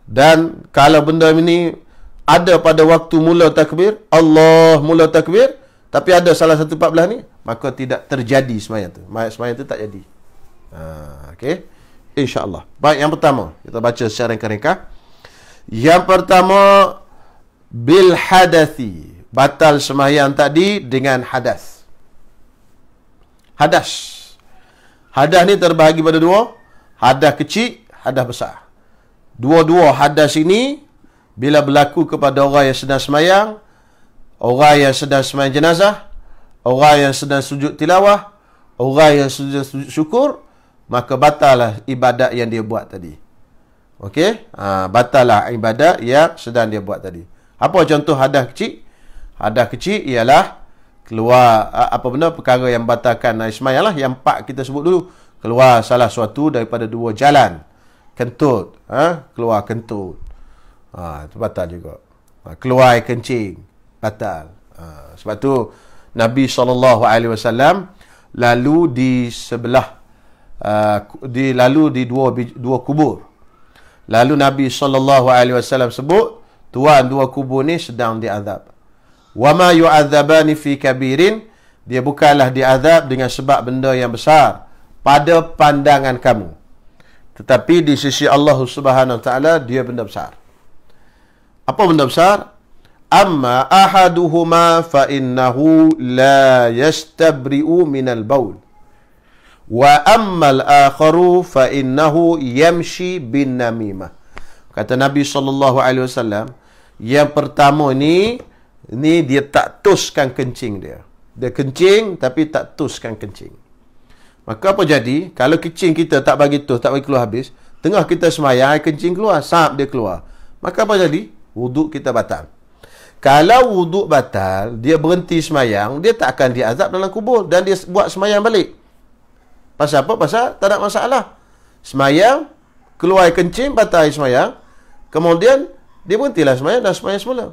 [SPEAKER 1] Dan kalau benda ini ada pada waktu mula takbir, Allah mula takbir, tapi ada salah satu 14 ni, maka tidak terjadi sembahyang tu. Sembahyang tu tak jadi. Okey. InsyaAllah. Baik, yang pertama, kita baca secara ringkas. Yang pertama, bil hadathi. Batal sembahyang tadi dengan hadas. Hadas. Hadas ni terbahagi pada dua. Hadas kecil, hadas besar. Dua-dua hadas ini, bila berlaku kepada orang yang sedang sembahyang, orang yang sedang sembahyang jenazah, orang yang sedang sujud tilawah, orang yang sedang sujud syukur, maka batallah ibadat yang dia buat tadi. Okey? Batallah ibadat yang sedang dia buat tadi. Apa contoh hadas kecil? Hadas kecil ialah keluar apa benda perkara yang batalkan sembahyang lah, yang 4 kita sebut dulu. Keluar salah suatu daripada 2 jalan. Kentut, keluar kentut. Itu batal juga. Keluar air kencing, batal. Sebab tu Nabi SAW lalu di sebelah lalu di dua kubur. Lalu Nabi SAW sebut, tuan dua kubur ni sedang diazab. Wa ma yu'adzabani fi kabirin, dia bukanlah diazab dengan sebab benda yang besar pada pandangan kamu, tetapi di sisi Allah Subhanahu wa taala dia benda besar. Apa benda besar? Amma ahaduhuma fa innahu la yastabri'u minal baul. Wa ammal akharu fa innahu yamshi bin namimah. Kata Nabi SAW, yang pertama ni dia tak tuskan kencing dia. Dia kencing tapi tak tuskan kencing. Maka apa jadi? Kalau kencing kita tak bagi tus, tak bagi keluar habis, tengah kita semayang, kencing keluar, sap dia keluar. Maka apa jadi? Wuduk kita batal. Kalau wuduk batal, dia berhenti semayang, dia tak akan diazab dalam kubur dan dia buat semayang balik. Pasal apa? Pasal tak ada masalah. Semayang, keluar kencing, batal semayang, kemudian dia berhentilah semayang dan semayang semula.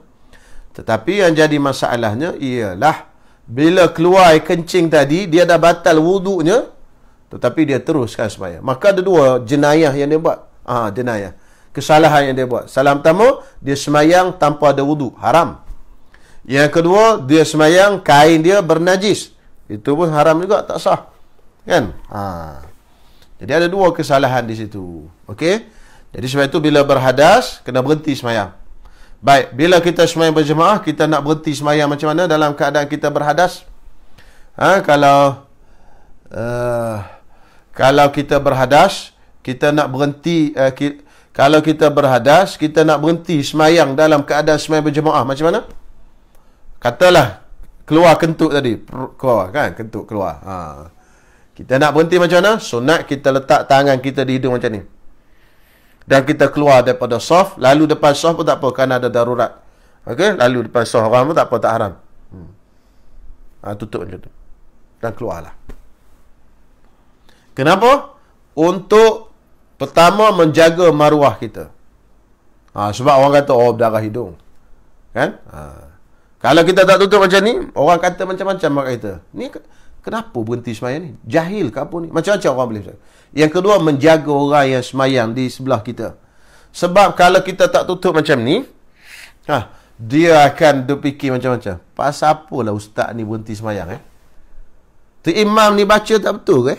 [SPEAKER 1] Tetapi yang jadi masalahnya ialah bila keluar kencing tadi, dia dah batal wuduknya, tetapi dia teruskan semayang. Maka ada dua jenayah yang dia buat. Jenayah. Kesalahan yang dia buat. Salah pertama, dia semayang tanpa ada wuduk. Haram. Yang kedua, dia semayang, kain dia bernajis. Itu pun haram juga, tak sah. Kan? Jadi ada dua kesalahan di situ. Okey? Jadi sebab itu bila berhadas, kena berhenti semayang. Baik, bila kita semayang berjemaah, kita nak berhenti semayang macam mana dalam keadaan kita berhadas? Kalau kita berhadas, kita nak berhenti, kalau kita berhadas, kita nak berhenti semayang dalam keadaan semayang berjemaah, macam mana? Katalah, keluar kentut tadi. Keluar kan? Kentut keluar. Kita nak berhenti macam mana? Sunat kita letak tangan kita di hidung macam ni. Dan kita keluar daripada saf. Lalu depan saf pun tak apa, kerana ada darurat. Okey? Lalu depan saf orang pun tak apa, tak haram. Tutup macam tu. Dan keluarlah. Kenapa? Untuk pertama menjaga maruah kita. Sebab orang kata, berdarah hidung. Kan? Kalau kita tak tutup macam ni, orang kata macam-macam mak kita. Ni kenapa berhenti semayang ni? Jahil ke apa ni? Macam-macam orang boleh cakap. Yang kedua, menjaga orang yang semayang di sebelah kita. Sebab kalau kita tak tutup macam ni, dia akan berfikir macam-macam. Pasal apalah ustaz ni berhenti semayang? Tu imam ni baca tak betul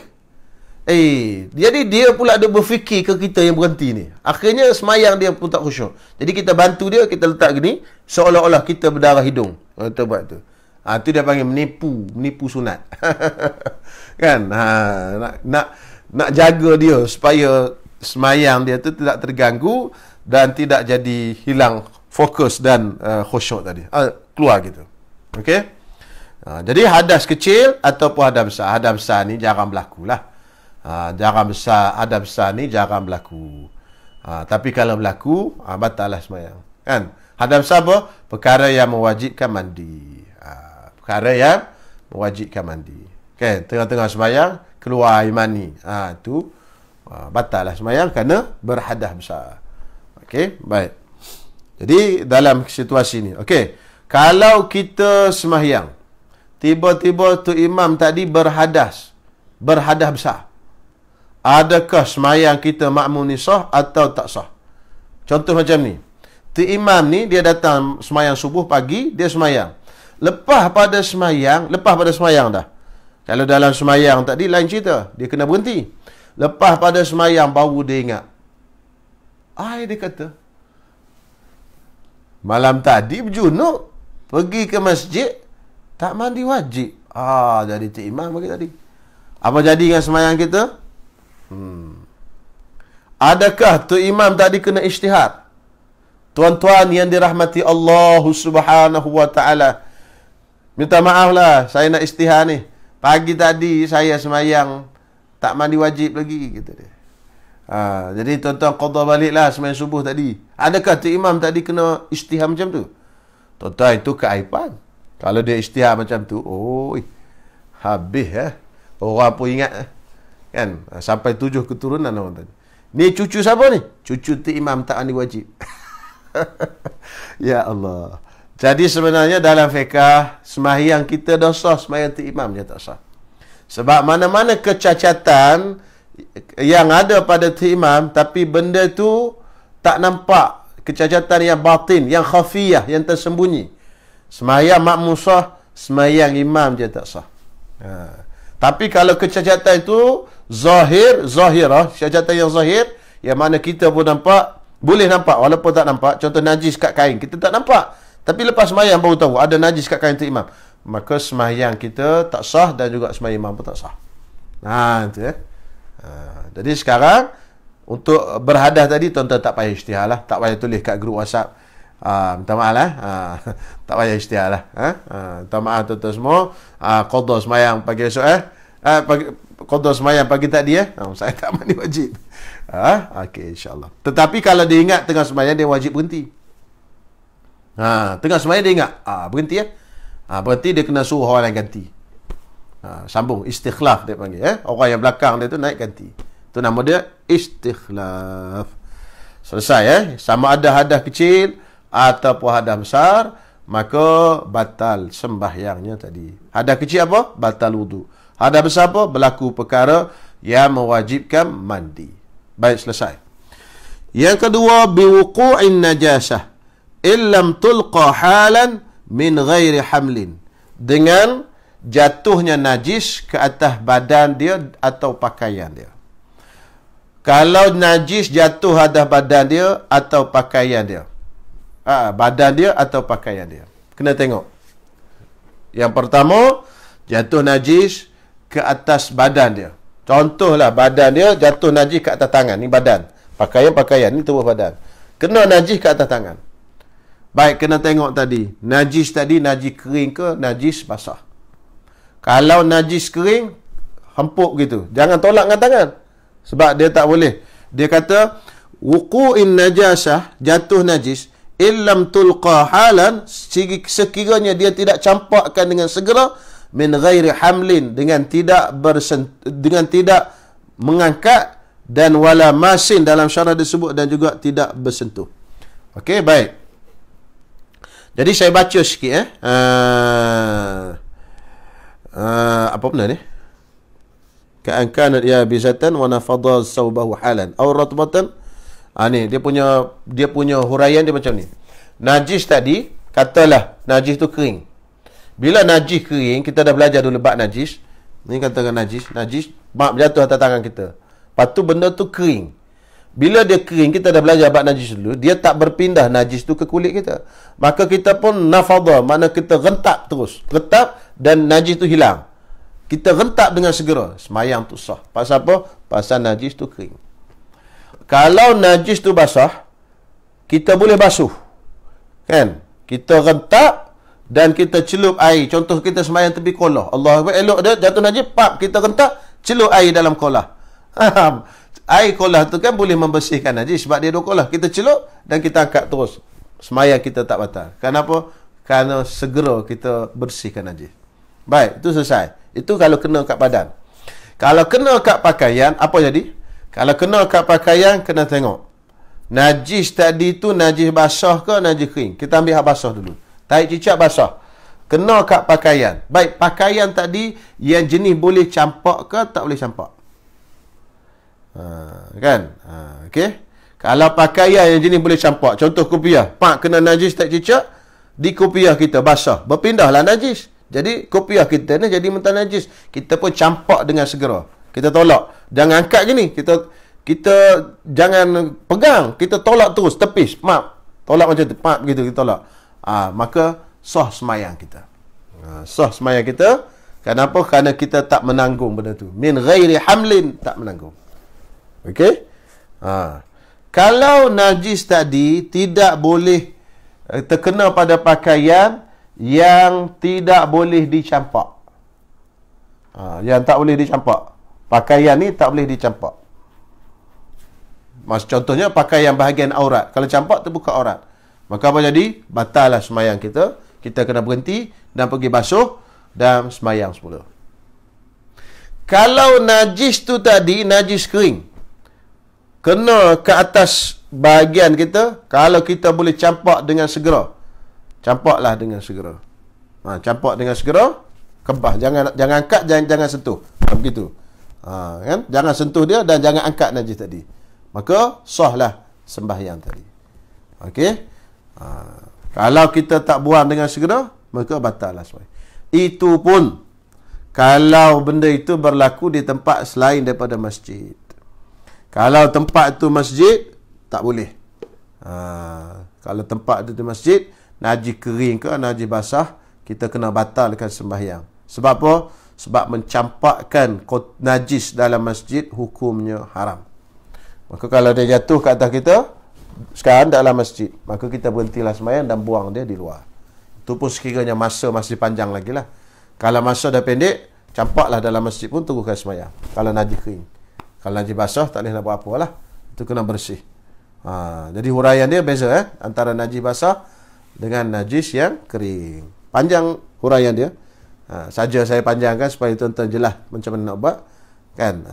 [SPEAKER 1] jadi dia pula ada berfikir ke kita yang berhenti ni. Akhirnya semayang dia pun tak khusyuk. Jadi kita bantu dia, kita letak gini, seolah-olah kita berdarah hidung. Kita buat tu. Tu dia panggil menipu sunat. Kan? Nak jaga dia supaya semayang dia tu tidak terganggu dan tidak jadi hilang fokus dan khusyuk tadi. Keluar gitu. Okey? Jadi hadas kecil ataupun hadas besar. Hadas besar ni jarang berlaku lah. Hadas besar ni jarang berlaku. Tapi kalau berlaku, batal lah semayang. Kan? Hadas besar apa? Perkara yang mewajibkan mandi. Perkara yang mewajibkan mandi. Okay, tengah-tengah semayang, keluar air mani. Tu batal lah semayang kerana berhadas besar. Okey, baik. Jadi, dalam situasi ni. Okey, kalau kita semayang, tiba-tiba tu imam tadi berhadas besar. Adakah semayang kita makmum ni sah atau tak sah? Contoh macam ni. Tu imam ni, dia datang semayang subuh pagi, dia semayang. Lepas pada semayang dah. Kalau dalam semayang tadi lain cerita, dia kena berhenti. Lepas pada semayang baru dia ingat. Dia kata, malam tadi berjunuk, pergi ke masjid, tak mandi wajib. Jadi tu imam bagi tadi. Apa jadi dengan semayang kita? Adakah tu imam tadi kena ijtihad? Tuan-tuan yang dirahmati Allah Subhanahu wa taala, minta maaf lah, saya nak ijtihad ni. Pagi tadi saya semayang tak mandi wajib lagi, kata dia. Jadi tuan-tuan qada baliklah semayang subuh tadi. Adakah tu imam tadi kena ijtihad macam tu? Tuan-tuan, itu keaiban. Kalau dia ijtihad macam tu, habis orang pun ingat kan, sampai 7 keturunan orang tadi. Ni cucu siapa ni? Cucu tu imam tak mandi wajib. Ya Allah. Jadi sebenarnya dalam fiqh, sembahyang kita dah sah, sembahyang tu imam je tak sah. Sebab mana-mana kecacatan yang ada pada tu imam, tapi benda tu tak nampak, kecacatan yang batin, yang khafiyah, yang tersembunyi, sembahyang makmum sah, sembahyang imam je tak sah. Tapi kalau kecacatan itu zahirah, kecacatan yang zahir, yang mana kita pun nampak, boleh nampak walaupun tak nampak, contoh najis kat kain, kita tak nampak, tapi lepas sembahyang baru tahu ada najis kat kain tu imam, maka sembahyang kita tak sah dan juga sembahyang imam pun tak sah. Itu jadi sekarang untuk berhadas tadi, tuan-tuan tak payah ijtihad lah, tak payah tulis kat grup WhatsApp. Minta maaf lah. Tak payah isytihad lah. Minta maaf tuan-tuan semua. Qadha semayang pagi esok qadha semayang pagi tadi saya tak mandi wajib. Okey, insyaAllah. Tetapi kalau dia ingat tengah semayang, dia wajib berhenti. Tengah semayang dia ingat, berhenti berhenti, dia kena suruh orang lain ganti. Sambung, istikhlaf dia panggil. Orang yang belakang dia tu naik ganti. Itu nama dia istikhlaf. Selesai. Sama ada hadas kecil ataupun hadas besar, maka batal sembahyangnya tadi. Hadas kecil apa? Batal wudu. Hadas besar apa? Berlaku perkara yang mewajibkan mandi. Baik, selesai. Yang kedua, biwuqu'in najasah illam tulqa halan min ghairi hamlin. Dengan jatuhnya najis ke atas badan dia atau pakaian dia. Kalau najis jatuh atas badan dia atau pakaian dia. Badan dia atau pakaian dia. Kena tengok. Yang pertama, jatuh najis ke atas badan dia. Contohlah, badan dia jatuh najis ke atas tangan. Ni badan. Pakaian, ni tubuh badan. Kena najis ke atas tangan. Baik, kena tengok tadi. Najis tadi, najis kering ke najis basah? Kalau najis kering, hempuk gitu. Jangan tolak dengan tangan. Sebab dia tak boleh. Dia kata, wuqu'in najasah, jatuh najis, illam tulqa halan, sekiranya dia tidak campakkan dengan segera, min ghairi hamlin, dengan tidak mengangkat, dan wala masin dalam syarat disebut, dan juga tidak bersentuh. Okey, baik. Jadi saya baca sikit apa benar ni? Ka'an kanat ya bizatan wa nafadha sawbahu halan aw ratbatan. Ni dia punya huraian dia macam ni. Najis tadi, katalah najis tu kering. Bila najis kering, kita dah belajar dulu bab najis. Ni katakan najis jatuh atas tangan kita. Lepas tu benda tu kering. Bila dia kering, kita dah belajar bab najis dulu, dia tak berpindah najis tu ke kulit kita. Maka kita pun nafadha, makna kita rentap terus. Rentap dan najis tu hilang. Kita rentap dengan segera, semayang tu sah. Pasal apa? Pasal najis tu kering. Kalau najis tu basah, kita boleh basuh. Kan? Kita rentap dan kita celup air. Contoh kita semayang tepi kolah. Allah elok dia jatuh najis, kita rentap, celup air dalam kolah. Air kolah tu kan boleh membersihkan najis. Sebab dia dua kolah. Kita celup dan kita angkat terus. Semayang kita tak batal. Kenapa? Kerana segera kita bersihkan najis. Baik, itu selesai. Itu kalau kena kat badan. Kalau kena kat pakaian, apa jadi? Kalau kena kat pakaian, kena tengok. Najis tadi tu najis basah ke najis kering? Kita ambil hak basah dulu. Tahi cicak basah. Kena kat pakaian. Baik, pakaian tadi yang jenis boleh campak ke tak boleh campak? Kan? Okey. Kalau pakaian yang jenis boleh campak, contoh kopiah, kena najis tak cicak, di kopiah kita basah, berpindahlah najis. Jadi kopiah kita ni jadi mentah najis. Kita pun campak dengan segera. Kita tolak. Jangan angkat je ni. Kita jangan pegang. Kita tolak terus, tepis, tolak macam tu, begitu kita tolak. Maka sah semayang kita. Sah semayang kita. Kenapa? Kerana kita tak menanggung benda tu. Min ghairi hamlin, tak menanggung. Okey? Kalau najis tadi tidak boleh terkena pada pakaian yang tidak boleh dicampak. Yang tak boleh dicampak. Pakaian ni tak boleh dicampak. Contohnya pakaian bahagian aurat. Kalau campak terbuka aurat. Maka apa jadi? Batal lah semayang kita. Kita kena berhenti dan pergi basuh dan semayang semula. Kalau najis tu tadi najis kering, kena ke atas bahagian kita, kalau kita boleh campak dengan segera, campaklah dengan segera. Campak dengan segera, kebah. Jangan angkat, jangan sentuh. Begitu. Kan? Jangan sentuh dia dan jangan angkat najis tadi. Maka sahlah sembahyang tadi. Okey? Kalau kita tak buang dengan segera, maka batallah sembahyang. Itu pun kalau benda itu berlaku di tempat selain daripada masjid. Kalau tempat itu masjid, tak boleh. Kalau tempat itu masjid, najis kering ke najis basah, kita kena batalkan sembahyang. Sebab apa? Sebab mencampakkan najis dalam masjid hukumnya haram. Maka kalau dia jatuh ke atas kita, sekarang dalam masjid, maka kita berhentilah sembahyang dan buang dia di luar. Itu pun sekiranya masa masih panjang lagi lah. Kalau masa dah pendek, campaklah dalam masjid pun teruskan sembahyang. Kalau najis kering. Kalau najis basah, tak boleh nak buat apa lah. Itu kena bersih. Jadi huraian dia beza antara najis basah dengan najis yang kering. Panjang huraian dia. Saja saya panjangkan supaya tuan-tuan jelas macam mana nak buat. Kan?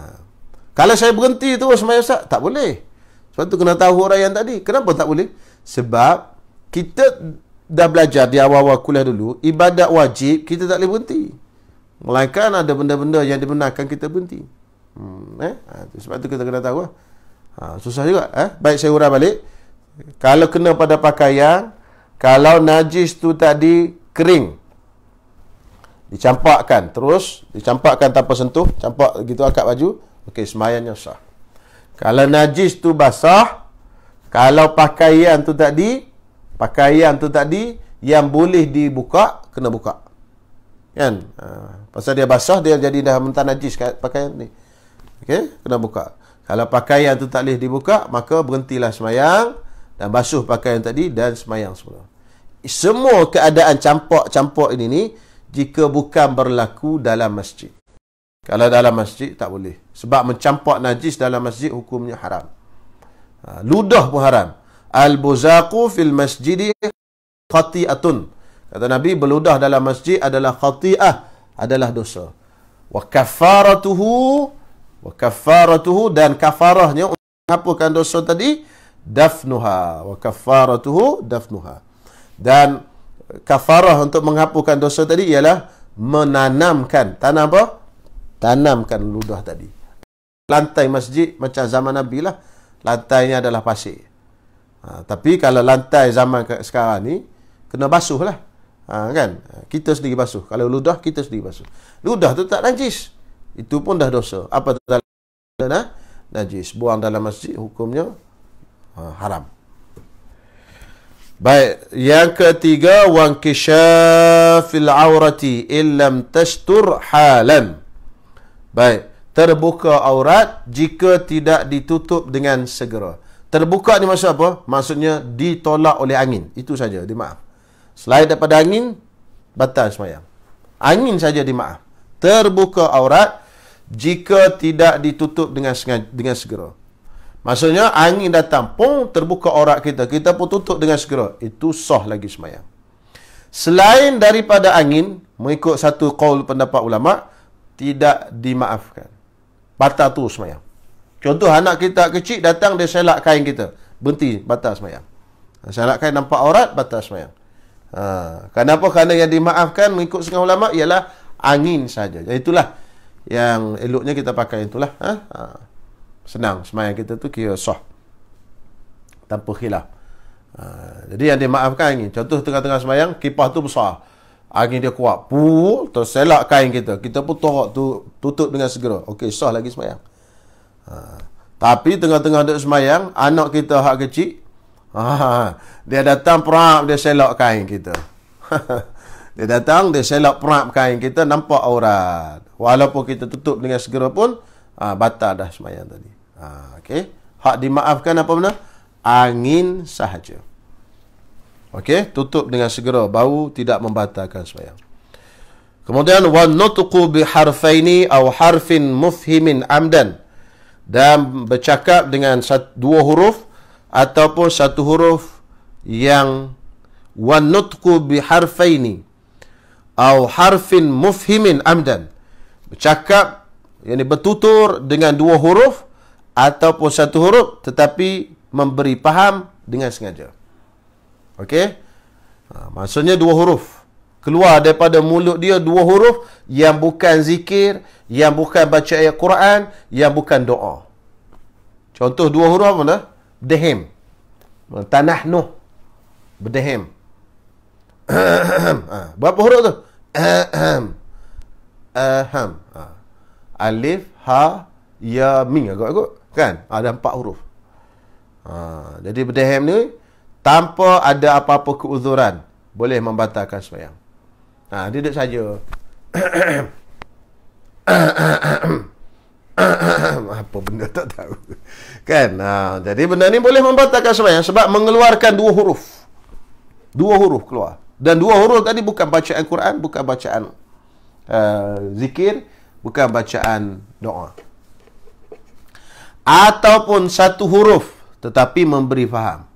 [SPEAKER 1] Kalau saya berhenti terus sembahyang Ustaz, tak boleh. Sebab tu kena tahu huraian tadi. Kenapa tak boleh? Sebab kita dah belajar di awal-awal kuliah dulu, ibadat wajib kita tak boleh berhenti. Melainkan ada benda-benda yang dibenarkan kita berhenti. Sebab tu kita kena tahu. Susah juga. Baik, saya urang balik. Kalau kena pada pakaian, kalau najis tu tadi kering, dicampakkan, terus dicampakkan tanpa sentuh, campak gitu akad baju, okey, sembahyangnya sah. Kalau najis tu basah, kalau pakaian tu tadi yang boleh dibuka, kena buka. Kan? Pasal dia basah, dia jadi dah mentah najis pakaian ni. Okey, kena buka. Kalau pakaian tu tak boleh dibuka, maka berhentilah sembahyang dan basuh pakaian tadi dan sembahyang semula. Semua keadaan campak-campak ini ni jika bukan berlaku dalam masjid. Kalau dalam masjid tak boleh. Sebab mencampak najis dalam masjid hukumnya haram. Ludah pun haram. Al-buzaqu fil masjidi khati'atun. Kata Nabi, berludah dalam masjid adalah khati'ah, adalah dosa. Wa kaffaratuhu dan kafarahnya untuk menghapuskan dosa tadi, dafnuha. Wa kaffaratuhu dafnuha. Dan kafarah untuk menghapuskan dosa tadi ialah menanamkan. Tanam apa? Tanamkan ludah tadi. Lantai masjid macam zaman Nabi lah. Lantainya adalah pasir. Tapi kalau lantai zaman sekarang ni, kena basuh lah. Kan? Kita sendiri basuh. Kalau ludah, kita sendiri basuh. Ludah tu tak najis. Itu pun dah dosa. Apa tu najis? Buang dalam masjid, hukumnya haram. Baik, yang ketiga, wankishafil aurati illam tastur halan. Baik, terbuka aurat jika tidak ditutup dengan segera. Terbuka ni maksud apa? Maksudnya ditolak oleh angin. Itu saja, dimaaf. Selain daripada angin, batal sembahyang. Angin saja dimaaf. Terbuka aurat jika tidak ditutup dengan segera. Maksudnya angin datang, pun terbuka aurat kita, kita pun tutup dengan segera. Itu sah lagi sembahyang. Selain daripada angin, mengikut satu qaul pendapat ulama, tidak dimaafkan. Batal tu sembahyang. Contoh, anak kita kecil datang, dia selak kain kita, berhenti, batal sembahyang. Selak kain nampak aurat, batal sembahyang. Kenapa? Kerana yang dimaafkan mengikut setengah ulama ialah angin saja. Itulah yang eloknya kita pakai itulah. Senang sembahyang kita tu kira sah tanpa khilaf. Jadi yang dimaafkan angin. Contoh tengah-tengah sembahyang, kipas tu besar, angin dia kuat, terselak kain kita, kita pun torok tu, tutup dengan segera. Okey, sah lagi sembahyang. Tapi tengah-tengah duk sembahyang, anak kita hak kecil, dia datang perap, dia selak kain kita. Dia datang, dia selak perap kain kita, nampak aurat. Walaupun kita tutup dengan segera pun, batal dah sembahyang tadi. Okey. Hak dimaafkan apa benda? Angin sahaja. Okey, tutup dengan segera, bau tidak membatalkan sembahyang. Kemudian wa nutqu bi harfaini aw harfin mufhimin amdan. Dan bercakap dengan dua huruf ataupun satu huruf yang wa nutqu bi harfaini aw harfin mufhimin amdan. Bercakap, yakni bertutur dengan dua huruf ataupun satu huruf tetapi memberi faham dengan sengaja. Okey? Maksudnya dua huruf. Keluar daripada mulut dia dua huruf yang bukan zikir, yang bukan baca ayat Quran, yang bukan doa. Contoh dua huruf apa dah? Berdehem. Tanahnuh. Berdehem. Berapa huruf tu? Alif, ha, ya, mim agak-agak. Kan? Ada 4 huruf. Jadi berdehem ni tanpa ada apa-apa keuzuran boleh membatalkan sembahyang. Dia duduk saja. Apa benda tak tahu. Kan? Jadi benda ni boleh membatalkan sembahyang sebab mengeluarkan dua huruf. Dua huruf keluar. Dan dua huruf tadi bukan bacaan Quran, bukan bacaan zikir, bukan bacaan doa. Ataupun satu huruf tetapi memberi faham.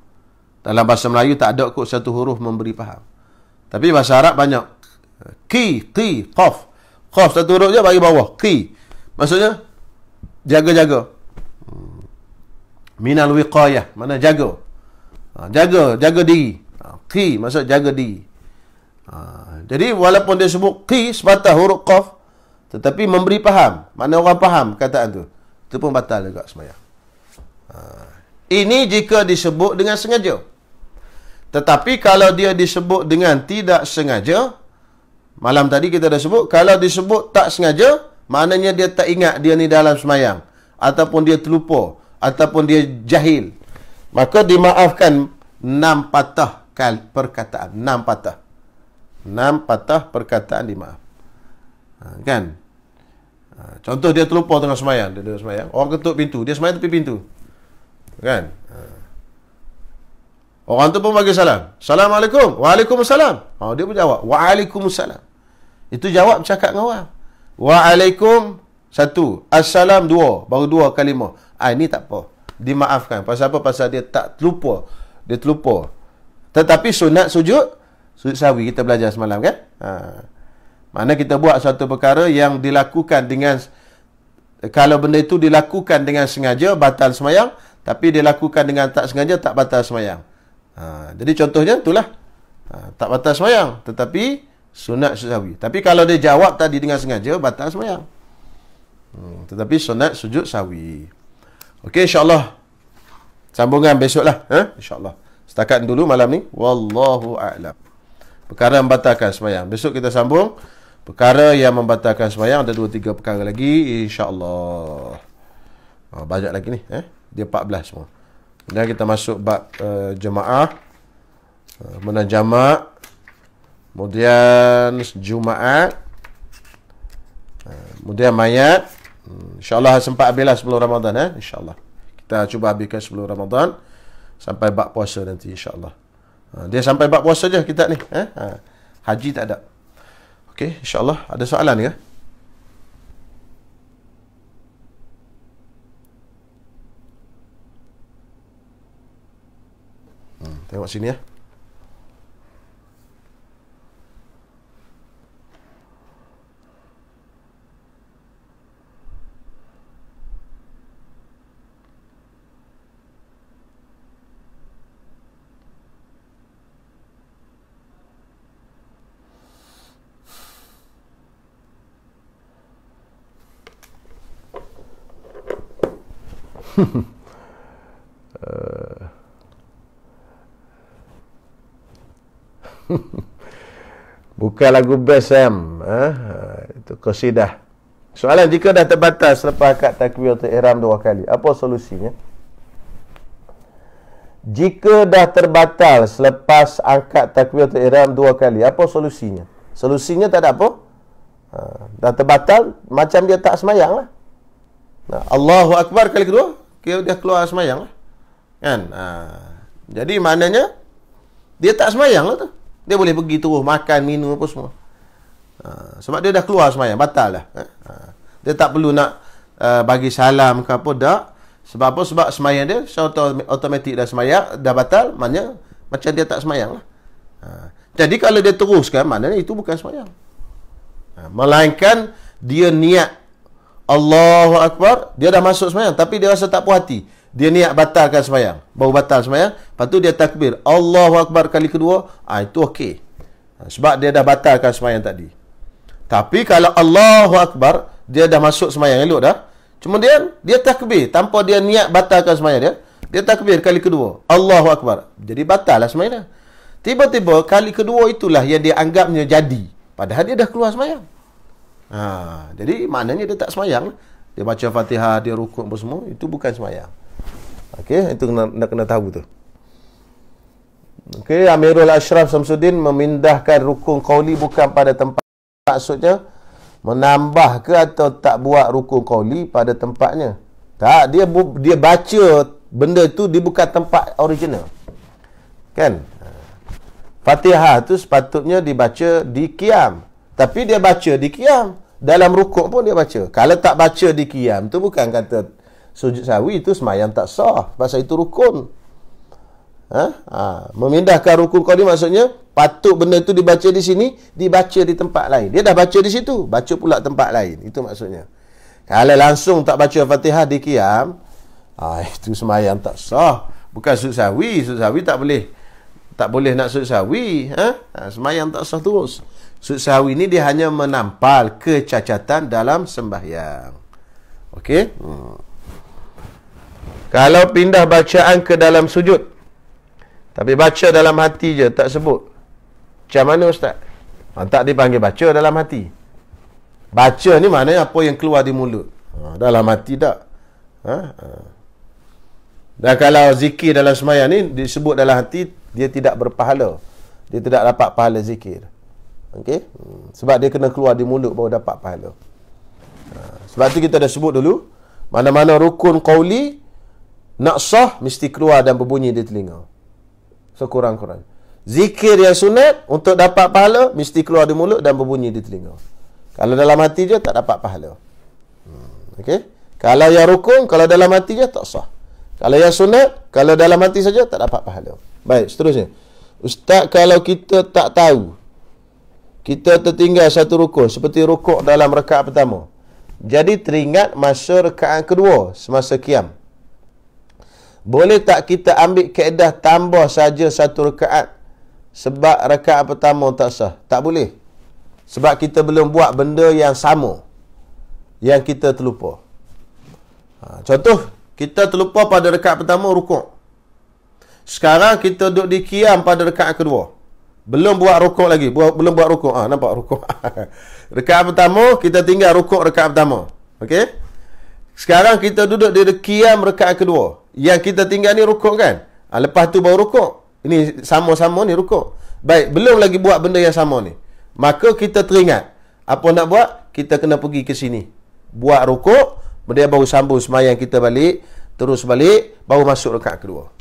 [SPEAKER 1] Dalam bahasa Melayu tak ada kot satu huruf memberi faham. Tapi bahasa Arab banyak. Ki, qaf. Qaf satu huruf je bagi bawah. Ki. Maksudnya jaga-jaga. Minal wiqayah, mana jaga. Jaga diri. Qi maksud jaga diri. Jadi walaupun dia sebut qi sebatas huruf qaf tetapi memberi faham, mana orang faham kataan tu, itu pun batal juga sembahyang. Ini jika disebut dengan sengaja. Tetapi kalau dia disebut dengan tidak sengaja, malam tadi kita dah sebut, kalau disebut tak sengaja, maknanya dia tak ingat dia ni dalam sembahyang, ataupun dia terlupa, ataupun dia jahil, maka dimaafkan 6 patah perkataan. 6 patah. 6 patah perkataan dimaaf. Kan? Contoh dia terlupa tengah sembahyang. Dia sembahyang, orang ketuk pintu, dia sembahyang tepi pintu. Kan? Orang tu pun bagi salam. Assalamualaikum. Waalaikumsalam. Dia pun jawab. Waalaikumsalam. Itu jawab cakap dengan orang. Waalaikum 1. Assalam 2. Baru 2 kalimah. Ini tak apa. Dimaafkan. Pasal apa? Pasal dia tak terlupa. Dia terlupa. Tetapi sunat sujud sahwi kita belajar semalam kan? Mana kita buat satu perkara yang dilakukan dengan, kalau benda itu dilakukan dengan sengaja batal sembahyang, tapi dilakukan dengan tak sengaja tak batal sembahyang. Jadi contohnya itulah, tak batal sembahyang tetapi sunat sahwi. Tapi kalau dia jawab tadi dengan sengaja batal sembahyang. Tetapi sunat sujud sahwi. Okey, insya-Allah sambungan besoklah, insya-Allah. Setakat dulu malam ni, wallahu a'lam. Perkara yang membatalkan sembahyang. Besok kita sambung perkara yang membatalkan sembahyang. Ada 2-3 perkara lagi, insya-Allah. Banyak lagi ni, dia 14 semua. Dan kita masuk bab jemaah, menajamak, kemudian Jumaat, kemudian mayat. InsyaAllah sempat habislah sebelum Ramadan. InsyaAllah kita cuba habiskan sebelum Ramadan sampai bab puasa nanti, insyaAllah. Dia sampai bab puasa je kitab ni. Haji tak ada. Okey, insyaAllah. Ada soalan ke? Tengok sini ya. Bukan lagu best Sam, itu qasidah. Soalan, jika dah terbatas selepas akad takbiratul ihram 2 kali, apa solusinya? Jika dah terbatal selepas akad takbiratul ihram 2 kali, apa solusinya? Solusinya tak ada apa. Dah terbatal, macam dia tak semayang lah. Allahu Akbar kali kedua, dia keluar semayang lah. Kan? Jadi maknanya dia tak semayang lah tu. Dia boleh pergi terus makan, minum apa semua. Sebab dia dah keluar semayang, batal lah. Dia tak perlu nak bagi salam ke apa, tak. Sebab apa? Sebab semayang dia automatik dah semayang, dah batal, maknanya macam dia tak semayang lah. Jadi kalau dia teruskan, maknanya itu bukan semayang. Melainkan dia niat Allahu Akbar, dia dah masuk semayang, tapi dia rasa tak puas hati. Dia niat batalkan sembahyang, baru batal sembahyang, lepas tu dia takbir Allahu Akbar kali kedua, itu okey. Sebab dia dah batalkan sembahyang tadi. Tapi kalau Allahu Akbar, dia dah masuk sembahyang elok dah, kemudian dia takbir tanpa dia niat batalkan sembahyang dia takbir kali kedua Allahu Akbar, jadi batal lah sembahyang dia. Tiba-tiba kali kedua itulah yang dia anggapnya jadi, padahal dia dah keluar sembahyang. Jadi maknanya dia tak sembahyang. Dia baca Fatihah, dia rukuk apa semua, itu bukan sembahyang. Okey, itu kena tahu tu. Okey, Amirul Ashraf Samsuddin memindahkan rukun qauli bukan pada tempat. Maksudnya menambah ke atau tak buat rukun qauli pada tempatnya? Tak, dia baca benda tu di bukan tempat original. Kan? Fatihah tu sepatutnya dibaca di qiyam. Tapi dia baca di qiyam. Dalam rukuk pun dia baca. Kalau tak baca di qiyam tu bukan kata sujud sahwi, itu semayang tak sah. Pasal itu rukun. Memindahkan rukun qauli maksudnya patut benda tu dibaca di sini, dibaca di tempat lain. Dia dah baca di situ, baca pula tempat lain. Itu maksudnya. Kalau langsung tak baca Fatihah di qiyam, itu semayang tak sah. Bukan sujud sahwi. Sujud sahwi tak boleh nak sujud sahwi. Semayang tak sah terus. Sujud sahwi ni dia hanya menampal kecacatan dalam sembahyang. Okey? Kalau pindah bacaan ke dalam sujud, tapi baca dalam hati je, tak sebut, macam mana Ustaz? Tak dipanggil baca dalam hati. Baca ni maknanya apa yang keluar di mulut. Dalam hati tak. Dan kalau zikir dalam sembahyang ni disebut dalam hati, dia tidak berpahala. Dia tidak dapat pahala zikir. Okey? Sebab dia kena keluar di mulut baru dapat pahala. Sebab tu kita dah sebut dulu, mana-mana rukun qauli nak sah mesti keluar dan berbunyi di telinga. Sekurang-kurang. Zikir yang sunat untuk dapat pahala mesti keluar di mulut dan berbunyi di telinga. Kalau dalam hati je tak dapat pahala. Okey? Kalau yang rukun, kalau dalam hati je tak sah. Kalau yang sunat, kalau dalam hati saja tak dapat pahala. Baik, seterusnya. Ustaz, kalau kita tak tahu, kita tertinggal satu rukun, seperti rukuk dalam rakaat pertama, jadi teringat masa rakaat kedua semasa qiyam, boleh tak kita ambil kaedah tambah saja satu rakaat sebab rakaat pertama tak sah? Tak boleh. Sebab kita belum buat benda yang sama yang kita terlupa. Contoh, kita terlupa pada rakaat pertama rukuk. Sekarang kita duduk di qiyam pada rakaat kedua. Belum buat rukuk lagi. Belum buat rukuk. Nampak rukuk. Rakaat pertama, kita tinggal rukuk rakaat pertama. Okey? Sekarang kita duduk di qiyam rakaat kedua. Yang kita tinggal ni rukuk kan? Lepas tu baru rukuk. Ini sama-sama ni rukuk. Baik, belum lagi buat benda yang sama ni. Maka kita teringat. Apa nak buat? Kita kena pergi ke sini. Buat rukuk. Dia baru sambung semayang kita balik. Terus balik. Baru masuk rakaat kedua.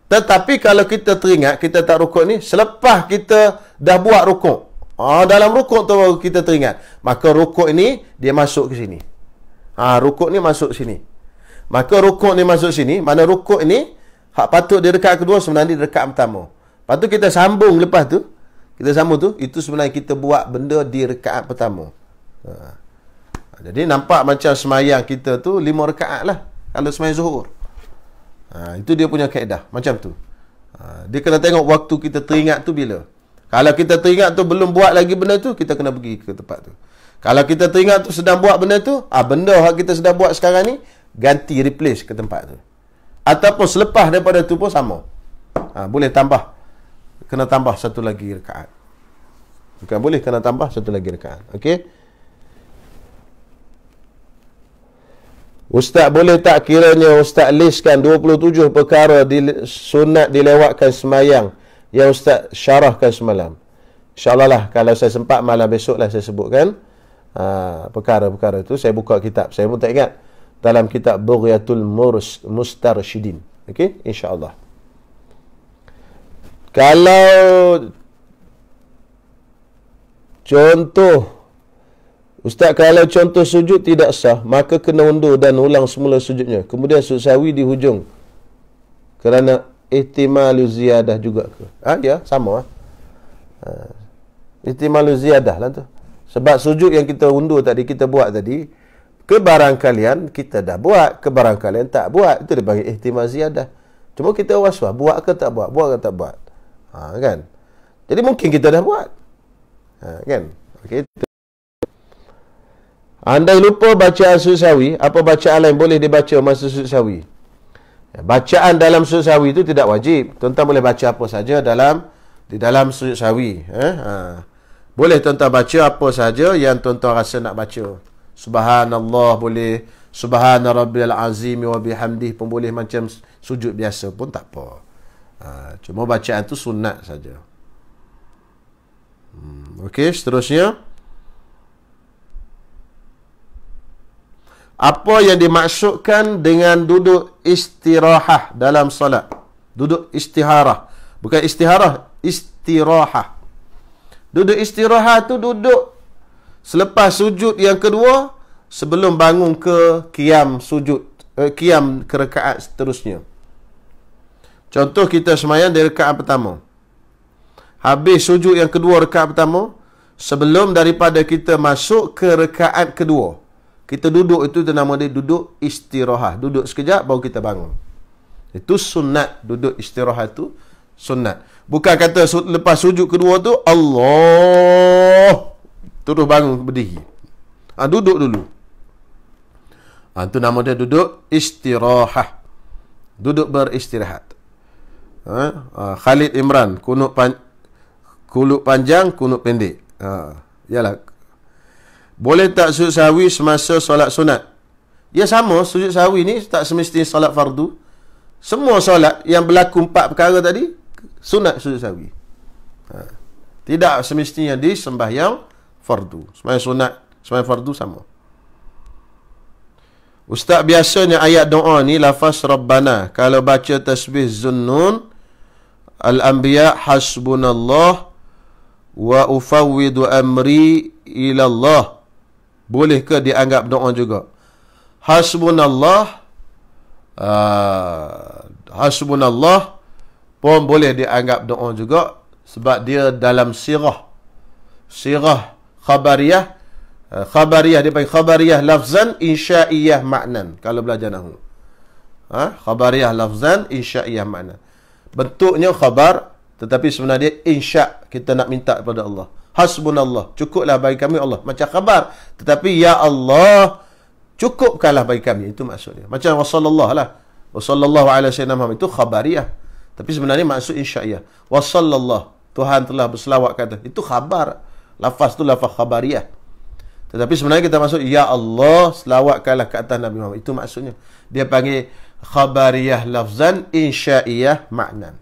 [SPEAKER 1] Tetapi kalau kita teringat, kita tak rukuk ni, selepas kita dah buat rukuk. Dalam rukuk tu baru kita teringat. Maka rukuk ini, dia masuk ke sini. Rukuk ni masuk sini. Maka rukuk ni masuk sini. Mana rukuk ini, hak patut di rakaat kedua sebenarnya di rakaat pertama. Lepas tu kita sambung lepas tu. Kita sambung tu, itu sebenarnya kita buat benda di rakaat pertama. Jadi nampak macam semayang kita tu 5 rakaat lah. Kalau semayang zuhur. Itu dia punya kaedah. Macam tu. Dia kena tengok waktu kita teringat tu bila. Kalau kita teringat tu belum buat lagi benda tu, kita kena pergi ke tempat tu. Kalau kita teringat tu sedang buat benda tu, benda yang kita sedang buat sekarang ni, ganti, replace ke tempat tu. Ataupun selepas daripada tu pun sama. Boleh tambah. Kena tambah satu lagi rakaat. Bukan boleh, kena tambah satu lagi rakaat. Okey? Ustaz, boleh tak kiranya Ustaz listkan 27 perkara sunat dilewatkan semayang yang Ustaz syarahkan semalam? InsyaAllah lah, kalau saya sempat malam besok lah saya sebutkan perkara-perkara itu. Saya buka kitab, saya pun tak ingat, dalam kitab Bughyatul Mustarsyidin. Okey, insyaAllah. Kalau contoh Ustaz, kalau contoh sujud tidak sah, maka kena undur dan ulang semula sujudnya. Kemudian sujud sahwi di hujung. Kerana ihtimalu ziyadah juga ke? Ya, sama. Ihtimalu ziyadah lah tu. Sebab sujud yang kita undur tadi, kita buat tadi, kebarangkalian kita dah buat, kebarangkalian tak buat. Itu dipanggil ihtimal ziyadah. Cuma kita was-was, buat ke tak buat, buat ke tak buat. Kan? Jadi mungkin kita dah buat. Kan? Okey. Andai lupa bacaan sujud sahwi, apa bacaan lain boleh dibaca masa sujud sahwi? Bacaan dalam sujud sahwi itu tidak wajib. Tuan-tuan boleh baca apa saja di dalam sujud sahwi. Boleh tuan-tuan baca apa saja yang tuan-tuan rasa nak baca. Subhanallah boleh, Subhana Rabbiyal Azim wa bihamdih pun boleh, macam sujud biasa pun tak apa. Cuma bacaan tu sunat saja. Okey, seterusnya. Apa yang dimaksudkan dengan duduk istirahah dalam solat? Duduk istiharah. Bukan istiharah, istirahah. Duduk istirahah tu duduk selepas sujud yang kedua, sebelum bangun ke qiyam sujud, qiyam ke rakaat seterusnya. Contoh, kita semayang dari rakaat pertama. Habis sujud yang kedua rakaat pertama, sebelum daripada kita masuk ke rakaat kedua, kita duduk, itu nama dia duduk istirahah. Duduk sekejap baru kita bangun. Itu sunat. Duduk istirahah itu sunat. Bukan kata lepas sujud kedua tu Allah terus bangun berdiri. Duduk dulu. Itu nama dia duduk istirahah. Duduk beristirahat. Khalid Imran, kunut panjang, kunut pendek. Yalah. Boleh tak sujud sahwi semasa solat sunat? Ya, sama. Sujud sahwi ni tak semestinya solat fardu. Semua solat yang berlaku 4 perkara tadi, sunat sujud sahwi. Tidak semestinya di sembahyang fardu. Sembahyang sunat, sembahyang fardu sama. Ustaz, biasanya ayat doa ni lafaz Rabbana. Kalau baca tasbih Zunnun, Al-Anbiya, Hasbunallah wa ufawwidu amri ilallah, boleh ke dianggap doa juga? Hasbunallah, Hasbunallah pun boleh dianggap doa juga, sebab dia dalam sirah khabariyah. Khabariyah, dia panggil khabariyah lafzan, insya'iyah maknan. Kalau belajar nahwu, khabariyah lafzan, insya'iyah maknan. Bentuknya khabar, tetapi sebenarnya insya', kita nak minta kepada Allah. Hasbunallah, cukuplah bagi kami Allah. Macam khabar, tetapi ya Allah, cukupkanlah bagi kami. Itu maksudnya. Macam wassallallahu lah. Wassallallahu ala sayyidina Muhammad, itu khabariyah. Tapi sebenarnya maksud insya'iyah. Wassallallahu, Tuhan telah berselawat kata. Itu khabar. Lafaz tu lafaz khabariyah. Tetapi sebenarnya kita maksud ya Allah, selawatkanlah ke atas Nabi Muhammad. Itu maksudnya. Dia panggil khabariyah lafzan, insya'iyah maknan.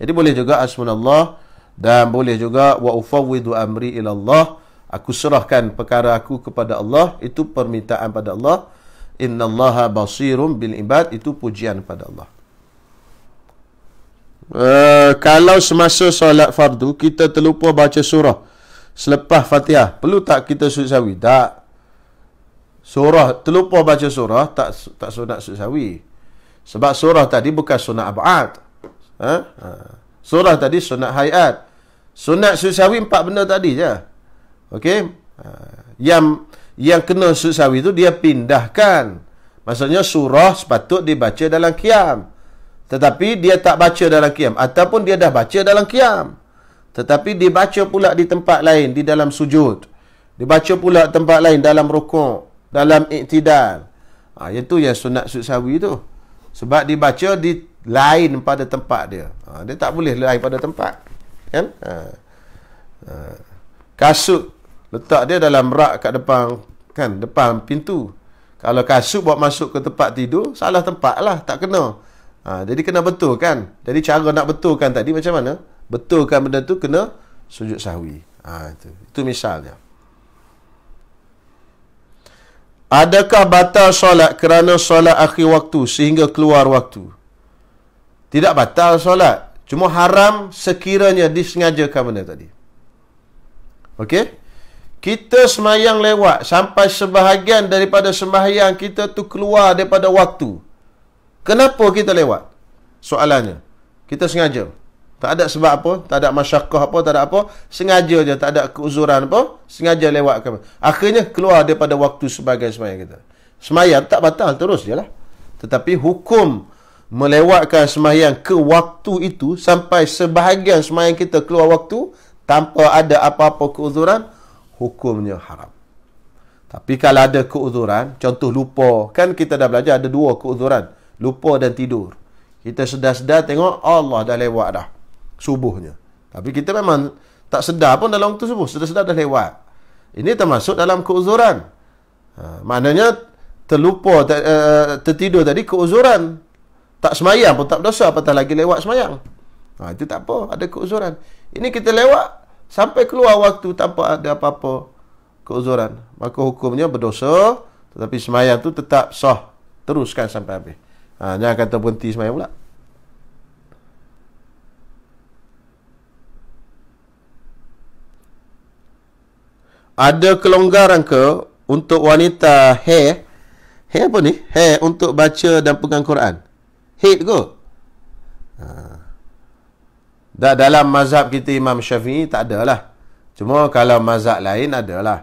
[SPEAKER 1] Jadi boleh juga hasbunallah, dan boleh juga wa ufawwidu amri ilallah, aku serahkan perkara aku kepada Allah. Itu permintaan pada Allah. Innallaha basirum bil ibad, itu pujian pada Allah. Kalau semasa solat fardu kita terlupa baca surah selepas Fatihah, perlu tak kita sujud sahwi? Tak. Surah, terlupa baca surah, tak sunat sujud sahwi. Sebab surah tadi bukan sunat ab'ad. Surah tadi sunat hayat. Sunat sujud sahwi 4 benda tadi je. Okey? Yang kena sujud sahwi tu dia pindahkan. Maksudnya surah sepatut dibaca dalam qiyam, tetapi dia tak baca dalam qiyam, ataupun dia dah baca dalam qiyam tetapi dibaca pula di tempat lain, di dalam sujud. Dibaca pula tempat lain dalam rukuk, dalam iktidal. Itu yang sunat sujud sahwi tu. Sebab dibaca di lain pada tempat dia. Dia tak boleh lain pada tempat. Kan? Kasut letak dia dalam rak kat depan, kan, depan pintu. Kalau kasut bawa masuk ke tempat tidur, salah tempat lah, tak kena. Jadi kena betulkan. Jadi cara nak betulkan tadi macam mana? Betulkan benda tu kena sujud sahwi. Itu misalnya. Adakah batal solat kerana solat akhir waktu sehingga keluar waktu? Tidak batal solat, cuma haram sekiranya disengajakan benda tadi. Okey? Kita semayang lewat sampai sebahagian daripada sembahyang kita tu keluar daripada waktu. Kenapa kita lewat? Soalannya. Kita sengaja. Tak ada sebab apa, tak ada masyakkah apa, tak ada apa, sengaja je, tak ada keuzuran apa, sengaja lewatkan. Akhirnya keluar daripada waktu sebagai sembahyang kita. Sembahyang tak batal, terus je lah. Tetapi hukum melewatkan sembahyang ke waktu itu sampai sebahagian sembahyang kita keluar waktu tanpa ada apa-apa keuzuran, hukumnya haram. Tapi kalau ada keuzuran, contoh lupa, kan kita dah belajar ada 2 keuzuran, lupa dan tidur. Kita sedar-sedar tengok Allah dah lewat dah subuhnya, tapi kita memang tak sedar pun dalam waktu subuh, sedar-sedar dah lewat. Ini termasuk dalam keuzuran. Maknanya terlupa, tertidur tadi keuzuran. Tak semayang pun tak berdosa, apatah lagi lewat semayang. Itu tak apa, ada keuzuran. Ini kita lewat sampai keluar waktu tanpa ada apa-apa keuzuran, maka hukumnya berdosa, Tetapi semayang tu tetap sah. Teruskan sampai habis. Jangan kata berhenti semayang pula. Ada kelonggaran ke untuk wanita hair apa ni? Hair untuk baca dan pegang Quran? Haid ke? Dalam mazhab kita Imam Syafi'i tak ada lah. Cuma kalau mazhab lain ada lah.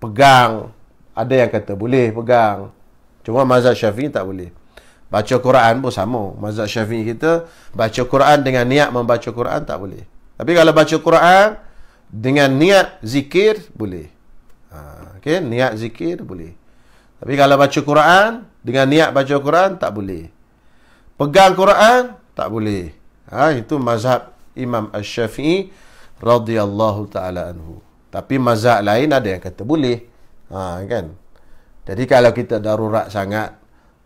[SPEAKER 1] Pegang, ada yang kata boleh pegang. Cuma mazhab Syafi'i tak boleh. Baca Quran pun sama. Mazhab Syafi'i kita, baca Quran dengan niat membaca Quran tak boleh. Tapi kalau baca Quran dengan niat zikir, boleh. Okay? Niat zikir, boleh. Tapi kalau baca Quran dengan niat baca Quran, tak boleh. Pegang Quran, tak boleh. Itu mazhab Imam Asy-Syafi'i radhiyallahu ta'ala anhu. Tapi mazhab lain ada yang kata boleh. Kan? Jadi kalau kita darurat sangat,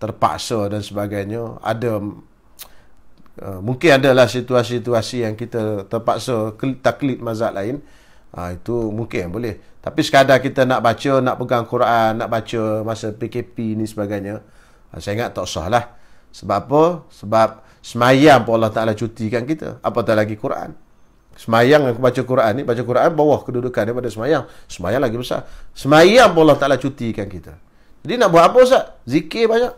[SPEAKER 1] terpaksa dan sebagainya, ada mungkin adalah situasi-situasi yang kita terpaksa taklid mazhab lain, itu mungkin boleh. Tapi sekadar kita nak baca, nak pegang Quran, nak baca masa PKP ni sebagainya, saya ingat tak sah lah. Sebab apa? Sebab semayang pun Allah Ta'ala cutikan kita, apatah lagi Quran. Semayang yang baca Quran ni, baca Quran bawah kedudukan daripada semayang. Semayang lagi besar. Semayang pun Allah Ta'ala cutikan kita. Jadi nak buat apa Ustaz? Zikir banyak.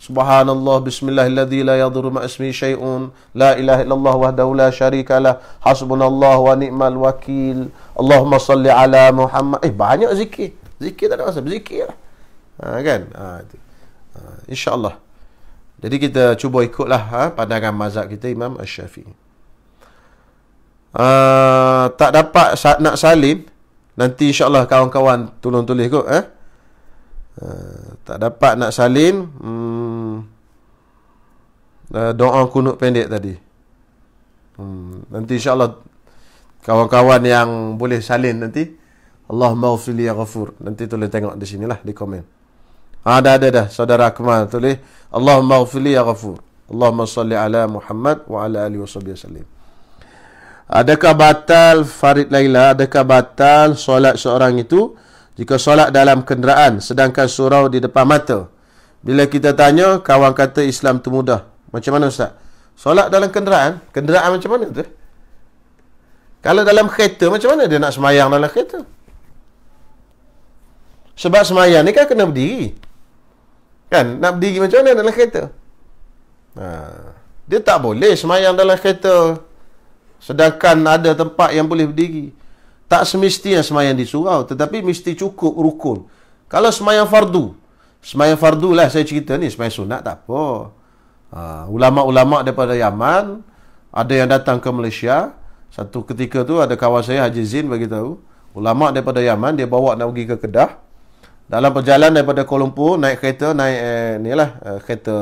[SPEAKER 1] Subhanallah, bismillahilladzi la yadhurru ma'asmi syai'un, la ilaha illallah wahdahu la syarikalah, hasbunallah wa ni'mal wakil, Allahumma salli ala Muhammad. Banyak zikir. Zikir tak ada masa, berzikir lah. Kan? InsyaAllah. Jadi kita cuba ikutlah pandangan mazhab kita Imam Asy-Syafi'i. Tak dapat nak salin, nanti insyaAllah kawan-kawan tolong tulis kot. Tak dapat nak salin, doa kunut pendek tadi. Nanti insyaAllah kawan-kawan yang boleh salin nanti, Allahumma ghafirli ya ghafur, nanti tulis tengok di sinilah di komen. Dah saudara Akmal tulis Allahumma ghafirli ya ghafur, Allahumma salli ala Muhammad wa ala alihi wasallam. Adakah batal Farid Laila, adakah batal solat seorang itu jika solat dalam kenderaan sedangkan surau di depan mata? Bila kita tanya, kawan kata Islam tu mudah. Macam mana Ustaz? Solat dalam kenderaan? Kenderaan macam mana tu? Kalau dalam kereta, macam mana dia nak semayang dalam kereta? Sebab semayang ni kan kena berdiri. Kan? Nak berdiri macam mana dalam kereta? Dia tak boleh semayang dalam kereta sedangkan ada tempat yang boleh berdiri. Tak semestinya semayang di surau, tetapi mesti cukup rukun. Kalau semayang fardu lah saya cerita ni, semayang sunat tak apa. Ulama-ulama daripada Yaman ada yang datang ke Malaysia. Satu ketika tu ada kawan saya Haji Zin bagi tahu, ulama daripada Yaman dia bawa nak pergi ke Kedah. Dalam perjalanan daripada Kuala Lumpur naik kereta, kereta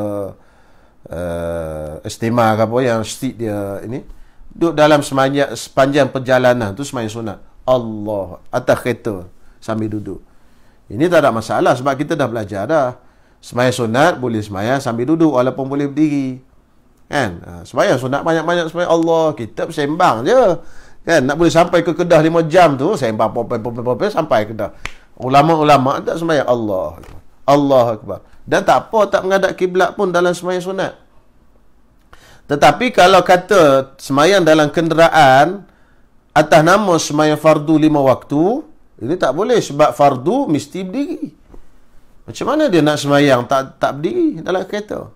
[SPEAKER 1] Estima ke apa yang street dia ini, duduk dalam sepanjang perjalanan tu semayang sunat. Allah, atas kereta sambil duduk. Ini tak ada masalah sebab kita dah belajar dah. Semayang sunat boleh semayang sambil duduk walaupun boleh berdiri. Kan? Semayang sunat banyak-banyak semayang Allah, kita sembang je. Kan? Nak boleh sampai ke Kedah 5 jam tu, sembang pop sampai Kedah. Ulama-ulama tak semayang Allah. Allah Akbar. Dan tak apa, tak menghadap kiblat pun dalam semayang sunat. Tetapi kalau kata semayang dalam kenderaan atas nama semayang fardu 5 waktu, ini tak boleh sebab fardu mesti berdiri. Macam mana dia nak semayang tak berdiri dalam kereta?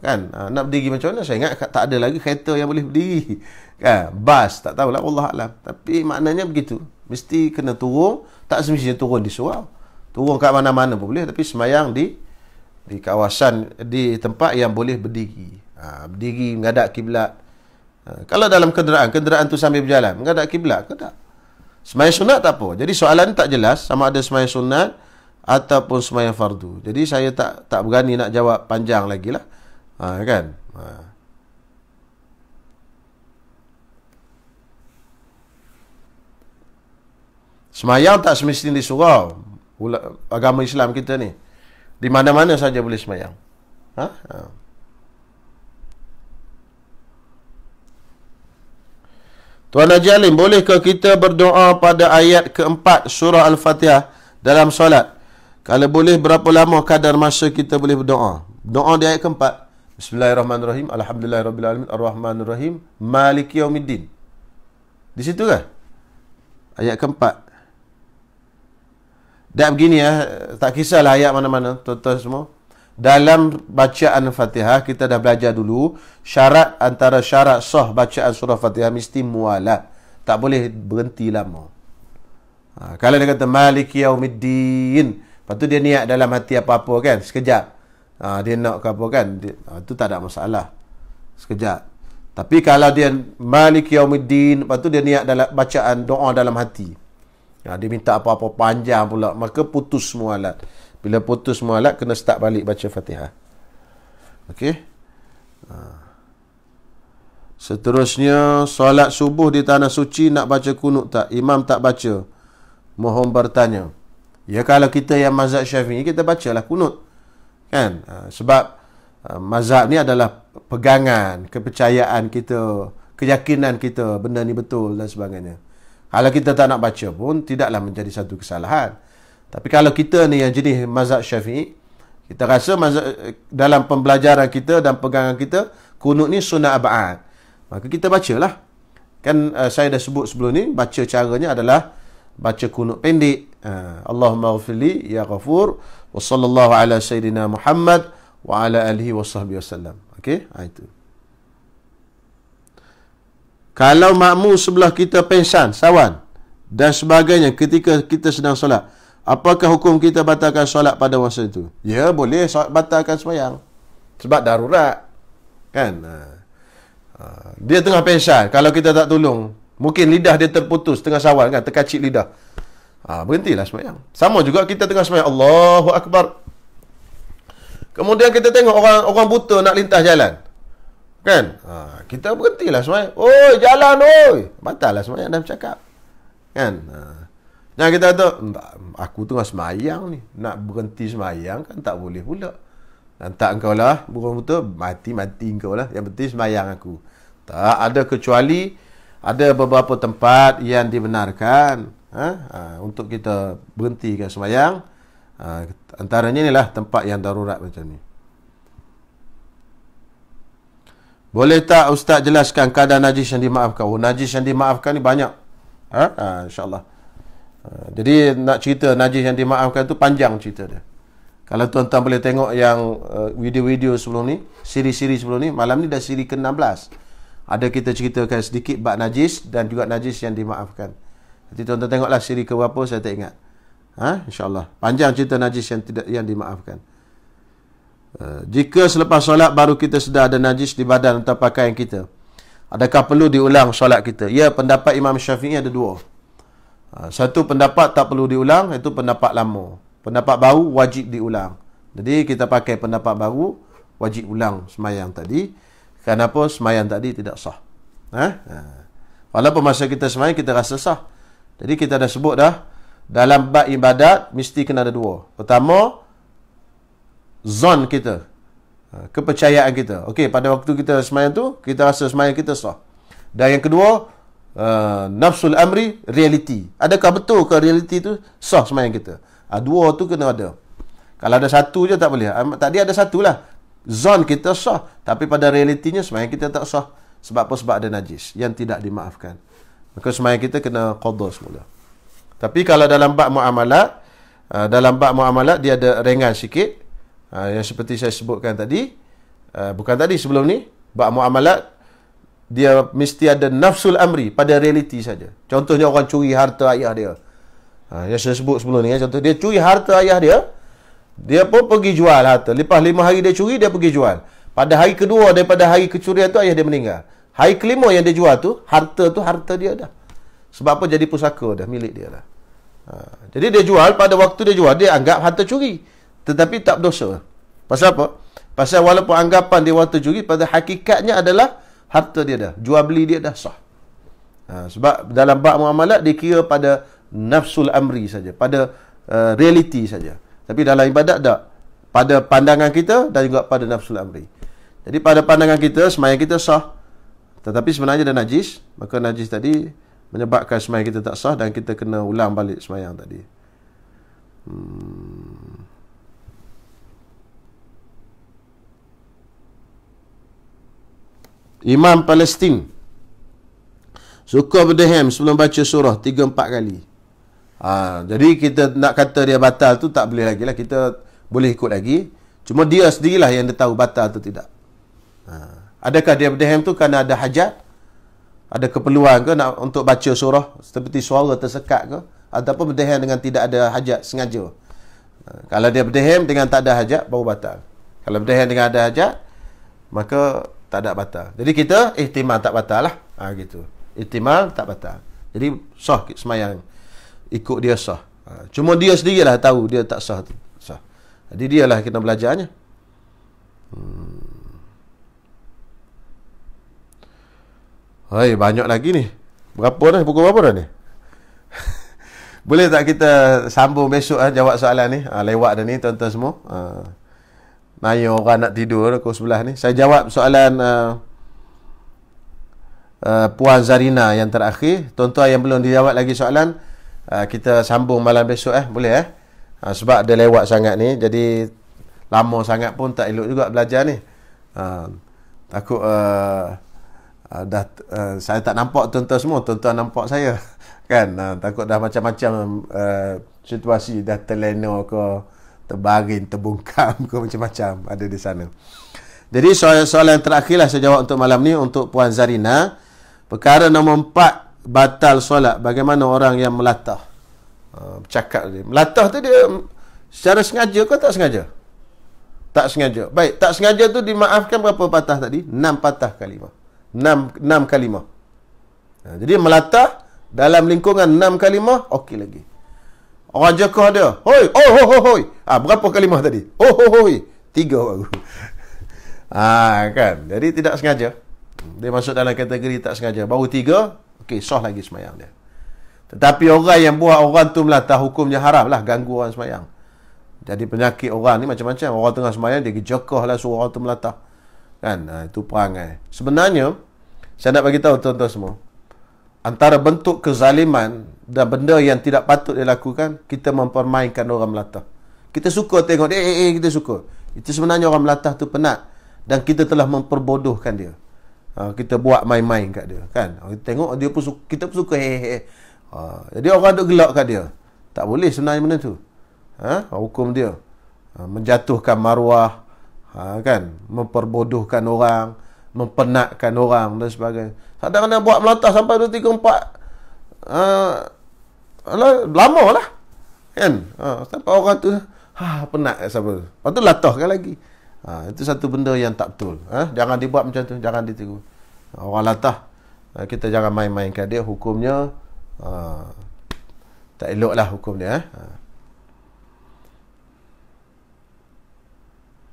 [SPEAKER 1] Kan? Nak berdiri macam mana? Saya ingat tak ada lagi kereta yang boleh berdiri. Kan? Bas, tak tahulah, Wallahualam. Tapi maknanya begitu. Mesti kena turun, tak semestinya turun di surau. Turun kat mana-mana pun boleh, tapi semayang di kawasan, di tempat yang boleh berdiri. Berdiri menghadap kiblat. Kalau dalam kenderaan tu sambil berjalan menghadap kiblat ke tak? Semayang sunat tak apa. Jadi soalan tak jelas sama ada semayang sunat ataupun semayang fardu. Jadi saya tak berani nak jawab panjang lagi lah. Kan? Semayang tak semestinya di surau. Agama Islam kita ni, di mana-mana saja boleh semayang. Tuan Haji Alim, bolehkah kita berdoa pada ayat keempat surah Al-Fatihah dalam solat? Kalau boleh, berapa lama kadar masa kita boleh berdoa? Doa di ayat keempat. Bismillahirrahmanirrahim. Alhamdulillahirrahmanirrahim. Ar-Rahmanirrahim. Maliki yaumiddin. Di situ kan? Ayat keempat. Dan begini ya, tak kisahlah ayat mana-mana, tuan-tuan semua. Dalam bacaan Fatihah, kita dah belajar dulu, antara syarat sah bacaan surah Fatihah mesti mualat. Tak boleh berhenti lama. Kalau dia kata Maliki yaumiddin, lepas tu dia niat dalam hati apa-apa kan, sekejap. Dia nak ke apa kan, itu tak ada masalah. Sekejap. Tapi kalau dia Maliki yaumiddin, lepas tu dia niat dalam bacaan doa dalam hati. Dia minta apa-apa panjang pula, maka putus mualat. Bila putus mualat, kena start balik baca Fatihah. Okey. Seterusnya, solat subuh di tanah suci nak baca kunut tak? Imam tak baca. Mohon bertanya. Ya, kalau kita yang mazhab Syafi'i, kita bacalah kunut. Kan? Sebab mazhab ni adalah pegangan, kepercayaan kita, keyakinan kita, benda ni betul dan sebagainya. Kalau kita tak nak baca pun, tidaklah menjadi satu kesalahan. Tapi kalau kita ni yang jenis mazhab Syafi'i, kita rasa dalam pembelajaran kita dan pegangan kita, kunut ni sunnah ab'ad. Maka kita bacalah. Kan saya dah sebut sebelum ni, baca caranya adalah baca kunut pendek. Allahumma ghafirli ya ghafur wa sallallahu ala sayyidina Muhammad wa ala alihi wa sahbihi wasallam. Okey, itu. Kalau makmum sebelah kita pengsan, sawan dan sebagainya ketika kita sedang solat, apakah hukum kita batalkan solat pada masa itu? Ya, boleh batalkan sembahyang. Sebab darurat. Kan? Dia tengah pengsan, kalau kita tak tolong, mungkin lidah dia terputus tengah sawan kan, terkacik lidah. Berhentilah sembahyang. Sama juga kita tengah sembahyang, Allahu Akbar. Kemudian kita tengok orang buta nak lintas jalan. Kan? Kita berhentilah sembahyang. Oi, jalan oi. Batallah sembahyang dah bercakap. Kan? Jangan kita kata, aku tengah sembahyang ni. Nak berhenti sembahyang kan tak boleh pula. Lantak engkau lah, bukan buta, mati-mati engkau lah. Yang penting sembahyang aku. Tak ada kecuali ada beberapa tempat yang dibenarkan untuk kita berhentikan sembahyang. Antaranya inilah tempat yang darurat macam ni. Boleh tak Ustaz jelaskan kadar najis yang dimaafkan? Najis yang dimaafkan ni banyak. InsyaAllah. Jadi nak cerita najis yang dimaafkan tu panjang cerita dia. Kalau tuan-tuan boleh tengok yang video-video sebelum ni, siri-siri sebelum ni, malam ni dah siri ke-16. Ada kita ceritakan sedikit bab najis dan juga najis yang dimaafkan. Nanti tuan-tuan tengoklah siri ke berapa, saya tak ingat. InsyaAllah. Panjang cerita najis yang dimaafkan. Jika selepas solat baru kita sedar ada najis di badan atau pakaian kita, adakah perlu diulang solat kita? Ya, pendapat Imam Syafi'i ada dua. Satu pendapat tak perlu diulang, itu pendapat lama. Pendapat baru wajib diulang. Jadi kita pakai pendapat baru, wajib ulang semayang tadi. Kenapa semayang tadi tidak sah? Walaupun masa kita semayang kita rasa sah. Jadi kita dah sebut dah, dalam bab ibadat mesti kena ada dua. Pertama, zon kita, kepercayaan kita. Okey, pada waktu kita semayang tu, kita rasa semayang kita sah. Dan yang kedua, nafsul amri, reality. Adakah betul ke reality tu sah semayang kita? Dua tu kena ada. Kalau ada satu je tak boleh. Tadi ada satu lah. Zon kita sah, tapi pada realitinya semayang kita tak sah. Sebab apa? Sebab ada najis yang tidak dimaafkan. Maka semayang kita kena qadha semula. Tapi kalau dalam bab muamalat, dia ada ringan sikit. Yang seperti saya sebutkan tadi, bukan tadi, sebelum ni, bab muamalat dia mesti ada nafsul amri pada realiti saja. Contohnya orang curi harta ayah dia. Yang saya sebut sebelum ni, contoh dia curi harta ayah dia, dia pun pergi jual harta. Lepas 5 hari dia curi, dia pergi jual. Pada hari kedua daripada hari kecurian tu, ayah dia meninggal. Hari kelima yang dia jual tu harta dia dah. Sebab apa? Jadi pusaka dah, milik dia dah. Jadi dia jual, pada waktu dia jual, dia anggap harta curi. Tetapi tak berdosa. Pasal apa? Pasal walaupun anggapan dia harta curi, pada hakikatnya adalah harta dia dah. Jual beli dia dah sah. Sebab dalam bab muamalat, dia kira pada nafsul amri saja, pada realiti saja. Tapi dalam ibadat tak. Pada pandangan kita dan juga pada nafsul amri. Jadi pada pandangan kita, semayang kita sah. Tetapi sebenarnya ada najis. Maka najis tadi menyebabkan semayang kita tak sah dan kita kena ulang balik semayang tadi. Imam Palestin suka berdehem sebelum baca surah 3-4 kali. Jadi kita nak kata dia batal tu tak boleh lagi lah. Kita boleh ikut lagi. Cuma dia sendirilah yang dia tahu batal tu tidak. Adakah dia berdehem tu kerana ada hajat? Ada keperluan ke nak untuk baca surah seperti suara tersekat ke? Ataupun berdehem dengan tidak ada hajat sengaja? Kalau dia berdehem dengan tak ada hajat, baru batal. Kalau berdehem dengan ada hajat, maka tak ada batal. Jadi kita ihtimal tak batal lah. Gitu. Ihtimal tak batal. Jadi sah semayang. Ikut dia sah. Cuma dia sendirilah tahu dia tak sah tu. Sah. Jadi dialah kita belajarnya. Hai, banyak lagi ni. Berapa dah? Pukul berapa dah ni? Boleh tak kita sambung besok jawab soalan ni? Lewat dah ni tuan-tuan semua. Naya orang nak tidur pukul 11 ni. Saya jawab soalan Puan Zarina yang terakhir. Tuan-tuan yang belum dijawab lagi soalan, kita sambung malam besok boleh sebab dia lewat sangat ni, jadi lama sangat pun tak elok juga belajar ni. Takut saya tak nampak tuan-tuan semua, tuan-tuan nampak saya kan. Takut dah macam-macam situasi, dah terlena ke, terbaring, terbungkam ke, macam-macam ada di sana. Jadi soalan terakhir lah saya jawab untuk malam ni untuk Puan Zarina. Perkara nombor 4, batal solat. Bagaimana orang yang melatah? Bercakap dia. Melatah tu dia secara sengaja ke tak sengaja? Tak sengaja. Baik, tak sengaja tu dimaafkan berapa patah tadi? 6 patah kalimah. 6 kalimah. Jadi melatah dalam lingkungan 6 kalimah, okey lagi. Orang jakah dia, hoi, hoi. Berapa kalimah tadi? Hoi. 3 baru. Kan. Jadi tidak sengaja. Dia masuk dalam kategori tak sengaja. Baru 3, okey, sah lagi semayang dia. Tetapi orang yang buat orang tu melatah, hukumnya haram lah, ganggu orang semayang. Jadi penyakit orang ni macam-macam. Orang tengah semayang, dia jakah lah suruh orang tu melatah. Kan? Itu perangai. Sebenarnya, saya nak bagi tahu tuan-tuan semua, antara bentuk kezaliman dan benda yang tidak patut dilakukan, kita mempermainkan orang melatah. Kita suka tengok dia, kita suka. Itu sebenarnya orang melatah tu penat. Dan kita telah memperbodohkan dia. Kita buat main-main kat dia. Kan? Kita tengok, dia pun suka, kita pun suka jadi orang duk gelak kat dia. Tak boleh sebenarnya benda tu. Hukum dia. Menjatuhkan maruah. Kan? Memperbodohkan orang. Mempenatkan orang dan sebagainya. Kadang-kadang buat melatah sampai 2, 3, 4 lama lah kan. Sampai orang tu penat siapa. Lepas tu latahkan lagi. Itu satu benda yang tak betul. Jangan dibuat macam tu, jangan ditiru. Orang latah, kita jangan main-mainkan dia. Hukumnya tak elok lah hukum dia.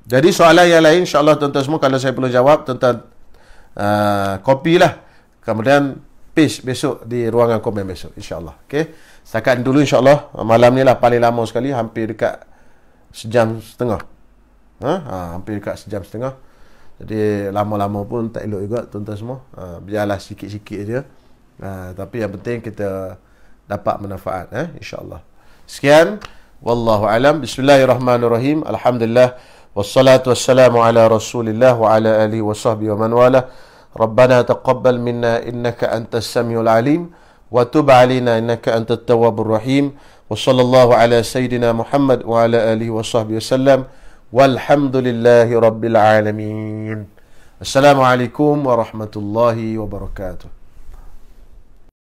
[SPEAKER 1] Jadi soalan yang lain, insyaAllah tuan-tuan semua, kalau saya perlu jawab, tuan-tuan copy lah, kemudian paste besok di ruangan komen besok, insyaAllah. Okay? Setakat dulu insyaAllah. Malam ni lah paling lama sekali, hampir dekat sejam setengah. Hampir dekat sejam setengah. Jadi lama-lama pun tak elok juga tuan-tuan semua. Biarlah sikit-sikit je. Tapi yang penting kita dapat manfaat, insyaAllah. Sekian, wallahu alam. Bismillahirrahmanirrahim. Alhamdulillah. Wassalatu wassalamu ala rasulillah wa ala alihi wa sahbihi wa man wala. Rabbana taqabbal minna innaka antas samiul alim wa tub alina innaka antat tawwabur rahim. Wa sallallahu ala sayyidina Muhammad wa ala alihi wa sahbihi wasallam. Walhamdulillahi rabbil alamin. Assalamualaikum warahmatullahi wabarakatuh.